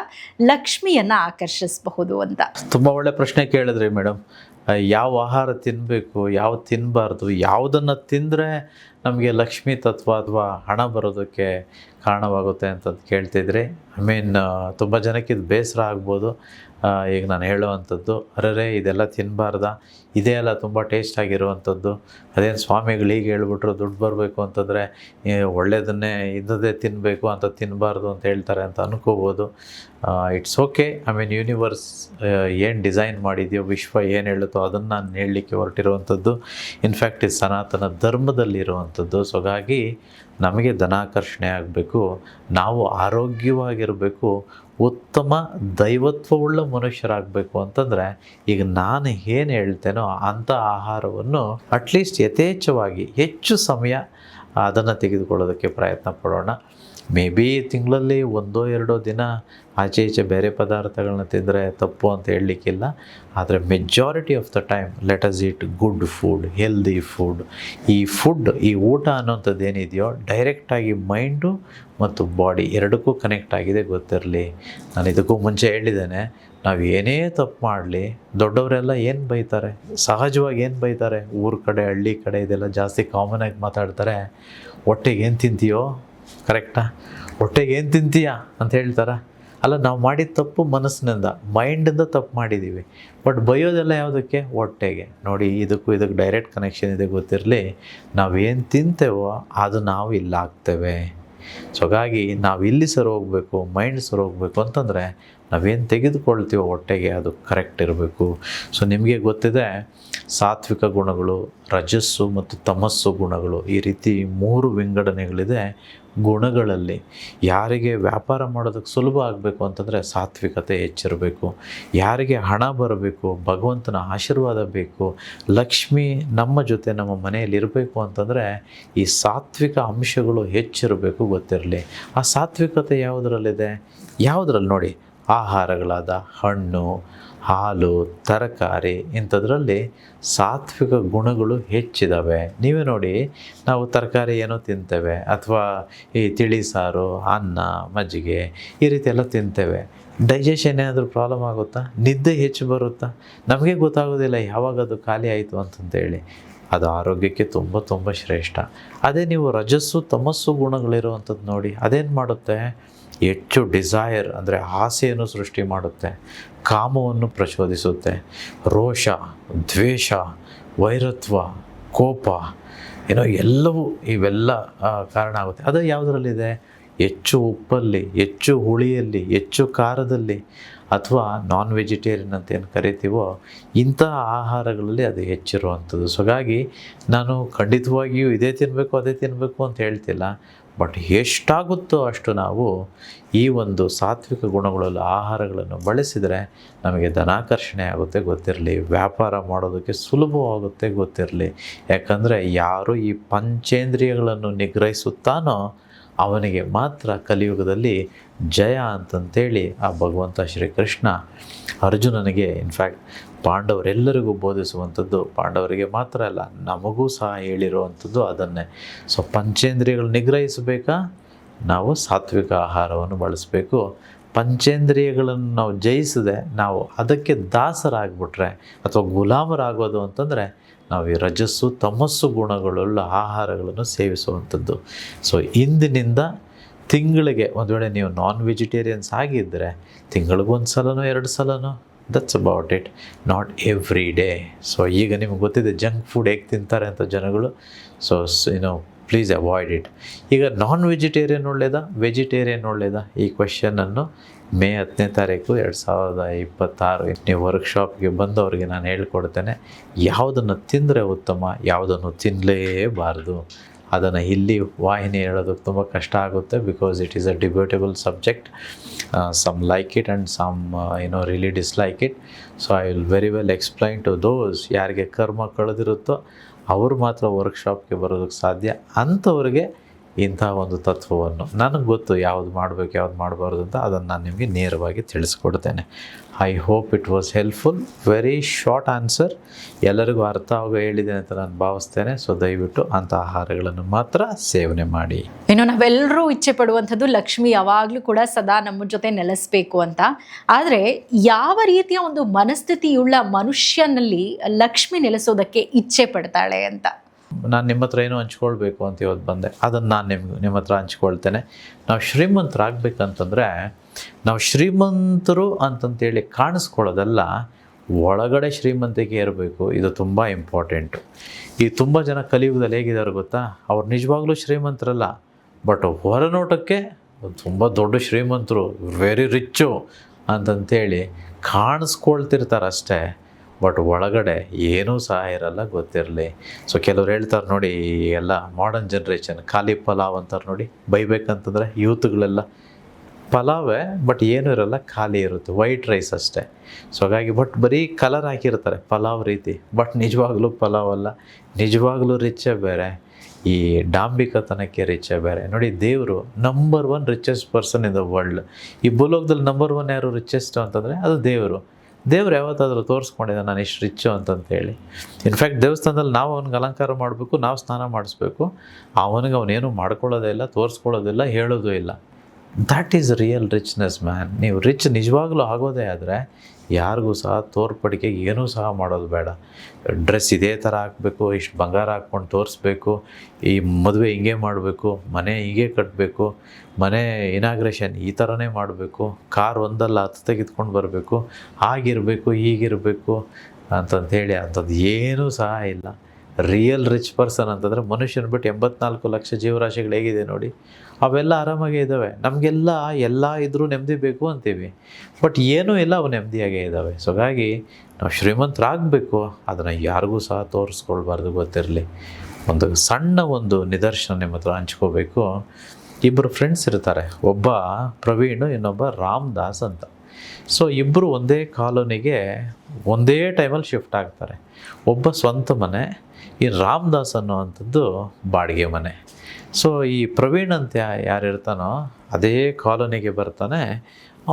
ಲಕ್ಷ್ಮಿಯನ್ನ ಆಕರ್ಷಿಸಬಹುದು ಅಂತ? ತುಂಬ ಒಳ್ಳೆ ಪ್ರಶ್ನೆ ಕೇಳಿದ್ರಿ ಮೇಡಮ್. ಯಾವ ಆಹಾರ ತಿನ್ನಬೇಕು, ಯಾವ ತಿನ್ನಬಾರ್ದು, ಯಾವುದನ್ನು ತಿಂದರೆ ನಮಗೆ ಲಕ್ಷ್ಮೀ ತತ್ವ ಅಥವಾ ಹಣ ಬರೋದಕ್ಕೆ ಕಾರಣವಾಗುತ್ತೆ ಅಂತಂದು ಕೇಳ್ತಿದ್ರಿ. ತುಂಬ ಜನಕ್ಕೆ ಇದು ಬೇಸರ ಆಗ್ಬೋದು. ಈಗ ನಾನು ಹೇಳುವಂಥದ್ದು, ಅರೆ ಇದೆಲ್ಲ ತಿನ್ನಬಾರ್ದ, ಇದೇ ಅಲ್ಲ ತುಂಬ ಟೇಸ್ಟಾಗಿರುವಂಥದ್ದು, ಅದೇನು ಸ್ವಾಮಿಗಳು ಹೀಗೆ ಹೇಳ್ಬಿಟ್ರು ದುಡ್ಡು ಬರಬೇಕು ಅಂತಂದರೆ ಒಳ್ಳೆಯದನ್ನೇ ಇದ್ದದೇ ತಿನ್ನಬೇಕು ಅಂತ ತಿನ್ನಬಾರ್ದು ಅಂತ ಹೇಳ್ತಾರೆ ಅಂತ ಅನ್ಕೋಬೋದು. It's okay. ಯೂನಿವರ್ಸ್ ಏನು ಡಿಸೈನ್ ಮಾಡಿದೆಯೋ, ವಿಶ್ವ ಏನು ಹೇಳುತ್ತೋ ಅದನ್ನು ನಾನು ಹೇಳಲಿಕ್ಕೆ ಹೊರಟಿರುವಂಥದ್ದು. ಇನ್ಫ್ಯಾಕ್ಟ್ ಇದು ಸನಾತನ ಧರ್ಮದಲ್ಲಿರುವಂಥದ್ದು. ಸೊ ಹಾಗಾಗಿ ನಮಗೆ ಧನಾಕರ್ಷಣೆ ಆಗಬೇಕು, ನಾವು ಆರೋಗ್ಯವಾಗಿರಬೇಕು, ಉತ್ತಮ ದೈವತ್ವವುಳ್ಳ ಮನುಷ್ಯರಾಗಬೇಕು ಅಂತಂದರೆ ಈಗ ನಾನು ಏನು ಹೇಳ್ತೇನೋ ಅಂಥ ಆಹಾರವನ್ನು ಅಟ್ಲೀಸ್ಟ್ ಯಥೇಚ್ಛವಾಗಿ ಹೆಚ್ಚು ಸಮಯ ಅದನ್ನು ತೆಗೆದುಕೊಳ್ಳೋದಕ್ಕೆ ಪ್ರಯತ್ನ ಪಡೋಣ. ಮೇ ಬಿ ತಿಂಗಳಲ್ಲಿ 1-2 ದಿನ ಆಚೆ ಈಚೆ ಬೇರೆ ಪದಾರ್ಥಗಳನ್ನ ತಿಂದರೆ ತಪ್ಪು ಅಂತ ಹೇಳಲಿಕ್ಕಿಲ್ಲ. ಆದರೆ majority of the time let us eat good food, healthy food. ಈ ಊಟ ಅನ್ನೋಂಥದ್ದು ಏನಿದೆಯೋ ಡೈರೆಕ್ಟಾಗಿ ಮೈಂಡು ಮತ್ತು ಬಾಡಿ ಎರಡಕ್ಕೂ ಕನೆಕ್ಟ್ ಆಗಿದೆ, ಗೊತ್ತಿರಲಿ. ನಾನು ಇದಕ್ಕೂ ಮುಂಚೆ ಹೇಳಿದ್ದೇನೆ, ನಾವು ಏನೇ ತಪ್ಪು ಮಾಡಲಿ ದೊಡ್ಡವರೆಲ್ಲ ಏನು ಬೈತಾರೆ, ಸಹಜವಾಗಿ ಏನು ಬೈತಾರೆ, ಊರ ಕಡೆ ಹಳ್ಳಿ ಕಡೆ ಇದೆಲ್ಲ ಜಾಸ್ತಿ ಕಾಮನಾಗಿ ಮಾತಾಡ್ತಾರೆ. ಹೊಟ್ಟೆಗೆ ಏನು ತಿಂತೀಯೋ, ಕರೆಕ್ಟಾ, ಹೊಟ್ಟೆಗೆ ಏನು ತಿಂತೀಯಾ ಅಂತ ಹೇಳ್ತಾರೆ. ಅಲ್ಲ, ನಾವು ಮಾಡಿದ ತಪ್ಪು ಮನಸ್ಸಿನಿಂದ, ಮೈಂಡಿಂದ ತಪ್ಪು ಮಾಡಿದ್ದೀವಿ. ಬಟ್ ಬೈಯೋದೆಲ್ಲ ಯಾವುದಕ್ಕೆ? ಹೊಟ್ಟೆಗೆ. ನೋಡಿ, ಇದಕ್ಕೆ ಡೈರೆಕ್ಟ್ ಕನೆಕ್ಷನ್ ಇದೆ, ಗೊತ್ತಿರಲಿ. ನಾವೇನು ತಿಂತೇವೋ ಅದು ನಾವು ಇಲ್ಲಿ ಹಾಕ್ತೇವೆ. ಸೊ ಹಾಗಾಗಿ ನಾವು ಇಲ್ಲಿ ಸರಿ ಹೋಗಬೇಕು, ಮೈಂಡ್ ಸರಿ ಹೋಗಬೇಕು ಅಂತಂದರೆ ನಾವೇನು ತೆಗೆದುಕೊಳ್ತೀವೋ ಹೊಟ್ಟೆಗೆ ಅದು ಕರೆಕ್ಟ್ ಇರಬೇಕು. ಸೊ ನಿಮಗೆ ಗೊತ್ತಿದೆ, ಸಾತ್ವಿಕ ಗುಣಗಳು, ರಜಸ್ಸು ಮತ್ತು ತಮಸ್ಸು ಗುಣಗಳು, ಈ ರೀತಿ 3 ವಿಂಗಡಣೆಗಳಿದೆ ಗುಣಗಳಲ್ಲಿ. ಯಾರಿಗೆ ವ್ಯಾಪಾರ ಮಾಡೋದಕ್ಕೆ ಸುಲಭ ಆಗಬೇಕು ಅಂತಂದರೆ ಸಾತ್ವಿಕತೆ ಹೆಚ್ಚಿರಬೇಕು. ಯಾರಿಗೆ ಹಣ ಬರಬೇಕು, ಭಗವಂತನ ಆಶೀರ್ವಾದ ಬೇಕು, ಲಕ್ಷ್ಮಿ ನಮ್ಮ ಜೊತೆ ನಮ್ಮ ಮನೆಯಲ್ಲಿ ಇರಬೇಕು ಅಂತಂದರೆ ಈ ಸಾತ್ವಿಕ ಅಂಶಗಳು ಹೆಚ್ಚಿರಬೇಕು, ಗೊತ್ತಿರಲಿ. ಆ ಸಾತ್ವಿಕತೆ ಯಾವುದರಲ್ಲಿದೆ? ಯಾವುದರಲ್ಲಿ ನೋಡಿ, ಆಹಾರಗಳಾದ ಹಣ್ಣು, ಹಾಲು, ತರಕಾರಿ ಇಂಥದ್ರಲ್ಲಿ ಸಾತ್ವಿಕ ಗುಣಗಳು ಹೆಚ್ಚಿದ್ದಾವೆ. ನೀವೇ ನೋಡಿ, ನಾವು ತರಕಾರಿ ಏನೋ ತಿಂತೇವೆ, ಅಥವಾ ಈ ತಿಳಿ ಸಾರು, ಅನ್ನ, ಮಜ್ಜಿಗೆ ಈ ರೀತಿ ಎಲ್ಲ ತಿಂತೇವೆ. ಡೈಜೆಷನ್ ಏನಾದರೂ ಪ್ರಾಬ್ಲಮ್ ಆಗುತ್ತಾ? ನಿದ್ದೆ ಹೆಚ್ಚು ಬರುತ್ತಾ? ನಮಗೆ ಗೊತ್ತಾಗೋದಿಲ್ಲ ಯಾವಾಗ ಅದು ಖಾಲಿ ಆಯಿತು ಅಂತಂತೇಳಿ. ಅದು ಆರೋಗ್ಯಕ್ಕೆ ತುಂಬ ತುಂಬ ಶ್ರೇಷ್ಠ. ಅದೇ ನೀವು ರಜಸ್ಸು ತಮಸ್ಸು ಗುಣಗಳಿರುವಂಥದ್ದು ನೋಡಿ, ಅದೇನು ಮಾಡುತ್ತೆ? ಹೆಚ್ಚು ಡಿಸೈರ್ ಅಂದರೆ ಆಸೆಯನ್ನು ಸೃಷ್ಟಿ ಮಾಡುತ್ತೆ, ಕಾಮವನ್ನು ಪ್ರಚೋದಿಸುತ್ತೆ, ರೋಷ, ದ್ವೇಷ, ವೈರತ್ವ, ಕೋಪ ಎಲ್ಲವೂ ಇವೆಲ್ಲ ಕಾರಣ ಆಗುತ್ತೆ. ಅದು ಯಾವುದರಲ್ಲಿದೆ? ಹೆಚ್ಚು ಉಪ್ಪಲ್ಲಿ, ಹೆಚ್ಚು ಹುಳಿಯಲ್ಲಿ, ಹೆಚ್ಚು ಖಾರದಲ್ಲಿ, ಅಥವಾ ನಾನ್ ವೆಜಿಟೇರಿಯನ್ ಅಂತ ಏನು ಕರಿತೀವೋ ಇಂತಹ ಆಹಾರಗಳಲ್ಲಿ ಅದು ಹೆಚ್ಚಿರುವಂಥದ್ದು. ಸೊ ಹಾಗಾಗಿ ನಾನು ಖಂಡಿತವಾಗಿಯೂ ಇದೇ ತಿನ್ನಬೇಕು ಅದೇ ತಿನ್ನಬೇಕು ಅಂತ ಹೇಳ್ತಿಲ್ಲ. ಬಟ್ ಎಷ್ಟಾಗುತ್ತೋ ಅಷ್ಟು ನಾವು ಈ ಒಂದು ಸಾತ್ವಿಕ ಗುಣಗಳುಳ್ಳ ಆಹಾರಗಳನ್ನು ಬಳಸಿದರೆ ನಮಗೆ ಧನಾಕರ್ಷಣೆ ಆಗುತ್ತೆ, ಗೊತ್ತಿರಲಿ. ವ್ಯಾಪಾರ ಮಾಡೋದಕ್ಕೆ ಸುಲಭವಾಗುತ್ತೆ, ಗೊತ್ತಿರಲಿ. ಯಾಕಂದರೆ ಯಾರು ಈ ಪಂಚೇಂದ್ರಿಯಗಳನ್ನು ನಿಗ್ರಹಿಸುತ್ತಾನೋ ಅವನಿಗೆ ಮಾತ್ರ ಕಲಿಯುಗದಲ್ಲಿ ಜಯ ಅಂತಂತೇಳಿ ಆ ಭಗವಂತ ಶ್ರೀಕೃಷ್ಣ ಅರ್ಜುನನಿಗೆ, ಇನ್ಫ್ಯಾಕ್ಟ್ ಪಾಂಡವರೆಲ್ಲರಿಗೂ ಬೋಧಿಸುವಂಥದ್ದು, ಪಾಂಡವರಿಗೆ ಮಾತ್ರ ಅಲ್ಲ ನಮಗೂ ಸಹ ಹೇಳಿರುವಂಥದ್ದು ಅದನ್ನೇ. ಸೊ ಪಂಚೇಂದ್ರಿಯಗಳು ನಿಗ್ರಹಿಸಬೇಕಾ? ನಾವು ಸಾತ್ವಿಕ ಆಹಾರವನ್ನು ಬಳಸಬೇಕು. ಪಂಚೇಂದ್ರಿಯಗಳನ್ನು ನಾವು ಜಯಿಸದೆ ನಾವು ಅದಕ್ಕೆ ದಾಸರಾಗ್ಬಿಟ್ರೆ ಅಥವಾ ಗುಲಾಮರಾಗೋದು ಅಂತಂದರೆ ನಾವು ಈ ರಜಸ್ಸು ತಮಸ್ಸು ಗುಣಗಳುಳ್ಳ ಆಹಾರಗಳನ್ನು ಸೇವಿಸುವಂಥದ್ದು. ಸೊ ಇಂದಿನಿಂದ ತಿಂಗಳಿಗೆ ಒಂದು ವೇಳೆ ನೀವು ನಾನ್ ವೆಜಿಟೇರಿಯನ್ಸ್ ಆಗಿದ್ದರೆ ತಿಂಗಳಿಗೊಂದು ಸಲನೋ 2 ಸಲನೋ, that's about it, not every day. So ಈಗ ನಿಮ್ಗೆ ಗೊತ್ತಿದೆ ಜಂಕ್ ಫುಡ್ ಹೇಗೆ ತಿಂತಾರೆ ಅಂತ ಜನಗಳು. So please avoid it. ಈಗ ನಾನ್ ವೆಜಿಟೇರಿಯನ್ ಒಳ್ಳೆಯದಾ ವೆಜಿಟೇರಿಯನ್ ಒಳ್ಳೆಯದಾ? ಈ ಕ್ವೆಶ್ಚನನ್ನು ಮೇ 10ನೇ ತಾರೀಕು 2026 ನೀವು ವರ್ಕ್ಶಾಪ್ಗೆ ಬಂದವರಿಗೆ ನಾನು ಹೇಳ್ಕೊಡ್ತೇನೆ. ಯಾವುದನ್ನು ತಿಂದರೆ ಉತ್ತಮ, ಯಾವುದನ್ನು ತಿನ್ನಲೇಬಾರ್ದು. ಅದನ್ನು ಇಲ್ಲಿ ವಾಹಿನಿ ಹೇಳೋದಕ್ಕೆ ತುಂಬ ಕಷ್ಟ ಆಗುತ್ತೆ, because it is a debatable subject. Some like it and some really dislike it. So I will very well explain to those ಯಾರಿಗೆ ಕರ್ಮ ಕಳೆದಿರುತ್ತೋ ಅವರು ಮಾತ್ರ ವರ್ಕ್ಶಾಪ್ಗೆ ಬರೋದಕ್ಕೆ ಸಾಧ್ಯ. ಅಂಥವ್ರಿಗೆ ಇಂಥ ಒಂದು ತತ್ವವನ್ನು ನನಗೆ ಗೊತ್ತು ಯಾವುದು ಮಾಡಬೇಕು ಯಾವುದು ಮಾಡಬಾರ್ದು ಅಂತ, ಅದನ್ನು ನಾನು ನಿಮಗೆ ನೇರವಾಗಿ ತಿಳಿಸ್ಕೊಡ್ತೇನೆ. I hope it was helpful. Very short answer, ಎಲ್ಲರಿಗೂ ಅರ್ಥ ಆಗೋ ಹೇಳಿದ್ದೇನೆ ಅಂತ ನಾನು ಭಾವಿಸ್ತೇನೆ. ಸೊ ದಯವಿಟ್ಟು ಅಂಥ ಆಹಾರಗಳನ್ನು ಮಾತ್ರ ಸೇವನೆ ಮಾಡಿ. ಇನ್ನು ನಾವೆಲ್ಲರೂ ಇಚ್ಛೆ ಪಡುವಂಥದ್ದು ಲಕ್ಷ್ಮಿ ಯಾವಾಗಲೂ ಕೂಡ ಸದಾ ನಮ್ಮ ಜೊತೆ ನೆಲೆಸಬೇಕು ಅಂತ. ಆದರೆ ಯಾವ ರೀತಿಯ ಒಂದು ಮನಸ್ಥಿತಿಯುಳ್ಳ ಮನುಷ್ಯನಲ್ಲಿ ಲಕ್ಷ್ಮಿ ನೆಲೆಸೋದಕ್ಕೆ ಇಚ್ಛೆ ಪಡ್ತಾಳೆ ಅಂತ ನಾನು ನಿಮ್ಮ ಹತ್ರ ಏನೋ ಹಂಚ್ಕೊಳ್ಬೇಕು ಅಂತ ಇವತ್ತು ಬಂದೆ, ಅದನ್ನು ನಾನು ನಿಮ್ಮ ಹತ್ರ ಹಂಚ್ಕೊಳ್ತೇನೆ. ನಾವು ಶ್ರೀಮಂತರಾಗಬೇಕಂತಂದರೆ ನಾವು ಶ್ರೀಮಂತರು ಅಂತಂತೇಳಿ ಕಾಣಿಸ್ಕೊಳ್ಳೋದಲ್ಲ, ಒಳಗಡೆ ಶ್ರೀಮಂತಿಕೆ ಇರಬೇಕು. ಇದು ತುಂಬ ಇಂಪಾರ್ಟೆಂಟು. ಈ ತುಂಬ ಜನ ಕಲಿಯುಗದಲ್ಲಿ ಹೇಗಿದ್ದಾರೆ ಗೊತ್ತಾ, ಅವ್ರು ನಿಜವಾಗ್ಲೂ ಶ್ರೀಮಂತರಲ್ಲ, ಬಟ್ ಹೊರನೋಟಕ್ಕೆ ತುಂಬ ದೊಡ್ಡ ಶ್ರೀಮಂತರು, ವೆರಿ ರಿಚ್ಚು ಅಂತಂತೇಳಿ ಕಾಣಿಸ್ಕೊಳ್ತಿರ್ತಾರೆ ಅಷ್ಟೇ. ಬಟ್ ಒಳಗಡೆ ಏನೂ ಸಹ ಇರಲ್ಲ, ಗೊತ್ತಿರಲಿ. ಸೊ ಕೆಲವ್ರು ಹೇಳ್ತಾರೆ ನೋಡಿ, ಎಲ್ಲ ಮಾಡರ್ನ್ ಜನ್ರೇಷನ್ ಖಾಲಿ ಪಲಾವ್ ಅಂತಾರೆ ನೋಡಿ. ಬೈಬೇಕಂತಂದರೆ ಯೂತ್ಗಳೆಲ್ಲ ಪಲಾವೇ, ಬಟ್ ಏನೂ ಇರಲ್ಲ, ಖಾಲಿ ಇರುತ್ತೆ, ವೈಟ್ ರೈಸ್ ಅಷ್ಟೇ. ಸೊ ಹಾಗಾಗಿ ಬಟ್ ಬರೀ ಕಲರ್ ಹಾಕಿರ್ತಾರೆ ಪಲಾವ್ ರೀತಿ, ಬಟ್ ನಿಜವಾಗ್ಲೂ ಪಲಾವ್ ಅಲ್ಲ. ನಿಜವಾಗ್ಲೂ ರಿಚ್ಚೇ ಬೇರೆ, ಈ ಡಾಂಬಿಕತನಕ್ಕೆ ರಿಚ್ಚೇ ಬೇರೆ. ನೋಡಿ, ದೇವರು number 1 richest person in the world. ಈ ಭೂಲೋಕದಲ್ಲಿ ನಂಬರ್ 1 ಯಾರು ರಿಚೆಸ್ಟ್ ಅಂತಂದರೆ ಅದು ದೇವರು. ದೇವ್ರು ಯಾವತ್ತಾದರೂ ತೋರಿಸ್ಕೊಂಡಿದ್ದ ನಾನು ಇಷ್ಟು ರಿಚ್ಚು ಅಂತಂತೇಳಿ? ಇನ್ಫ್ಯಾಕ್ಟ್ ದೇವಸ್ಥಾನದಲ್ಲಿ ನಾವು ಅವನಿಗೆ ಅಲಂಕಾರ ಮಾಡಬೇಕು, ನಾವು ಸ್ನಾನ ಮಾಡಿಸ್ಬೇಕು, ಅವನಿಗೆ ಅವನೇನು ಮಾಡ್ಕೊಳ್ಳೋದೇ ಇಲ್ಲ, ತೋರಿಸ್ಕೊಳ್ಳೋದಿಲ್ಲ, ಹೇಳೋದು ಇಲ್ಲ. That is real richness man. ನೀವು ರಿಚ್ ನಿಜವಾಗ್ಲೂ ಆಗೋದೇ ಆದರೆ ಯಾರಿಗೂ ಸಹ ತೋರ್ಪಡಿಕೆಗೆ ಏನೂ ಸಹ ಮಾಡೋದು ಬೇಡ. ಡ್ರೆಸ್ ಇದೇ ಥರ ಹಾಕಬೇಕು, ಇಷ್ಟು ಬಂಗಾರ ಹಾಕ್ಕೊಂಡು ತೋರಿಸ್ಬೇಕು, ಈ ಮದುವೆ ಹಿಂಗೆ ಮಾಡಬೇಕು, ಮನೆ ಹೀಗೆ ಕಟ್ಟಬೇಕು, ಮನೆ ಇನಾಗ್ರೇಷನ್ ಈ ಥರನೇ ಮಾಡಬೇಕು, ಕಾರ್ ಒಂದಲ್ಲ 10 ತೆಗೆದುಕೊಂಡು ಬರಬೇಕು, ಆಗಿರಬೇಕು ಹೀಗಿರಬೇಕು ಅಂತಂತೇಳಿ ಅಂಥದ್ದು ಏನೂ ಸಹ ಇಲ್ಲ. ರಿಯಲ್ ರಿಚ್ ಪರ್ಸನ್ ಅಂತಂದರೆ ಮನುಷ್ಯನ ಬಿಟ್ಟು 84 ಲಕ್ಷ ಜೀವರಾಶಿಗಳು ಹೇಗಿದೆ ನೋಡಿ, ಅವೆಲ್ಲ ಆರಾಮಾಗೇ ಇದ್ದಾವೆ. ನಮಗೆಲ್ಲ ಎಲ್ಲ ಇದ್ದರೂ ನೆಮ್ಮದಿ ಬೇಕು ಅಂತೀವಿ, ಬಟ್ ಏನೂ ಇಲ್ಲ, ಅವು ನೆಮ್ಮದಿಯಾಗೇ ಇದ್ದಾವೆ. ಸೊ ಹಾಗಾಗಿ ನಾವು ಶ್ರೀಮಂತರಾಗಬೇಕು, ಅದನ್ನು ಯಾರಿಗೂ ಸಹ ತೋರಿಸ್ಕೊಳ್ಬಾರ್ದು, ಗೊತ್ತಿರಲಿ. ಒಂದು ಸಣ್ಣ ಒಂದು ನಿದರ್ಶನ ನಿಮ್ಮ ಹತ್ರ ಹಂಚ್ಕೋಬೇಕು. ಇಬ್ಬರು ಫ್ರೆಂಡ್ಸ್ ಇರ್ತಾರೆ, ಒಬ್ಬ ಪ್ರವೀಣ್, ಇನ್ನೊಬ್ಬ ರಾಮದಾಸ್ ಅಂತ. ಸೊ ಇಬ್ಬರು ಒಂದೇ ಕಾಲೋನಿಗೆ ಒಂದೇ ಟೈಮಲ್ಲಿ ಶಿಫ್ಟ್ ಆಗ್ತಾರೆ. ಒಬ್ಬ ಸ್ವಂತ ಮನೆ, ಈ ರಾಮದಾಸ್ ಅನ್ನೋವಂಥದ್ದು ಬಾಡಿಗೆ ಮನೆ. ಸೊ ಈ ಪ್ರವೀಣ್ ಅಂತ ಯಾರು ಇರ್ತಾನೋ ಅದೇ ಕಾಲೋನಿಗೆ ಬರ್ತಾನೆ.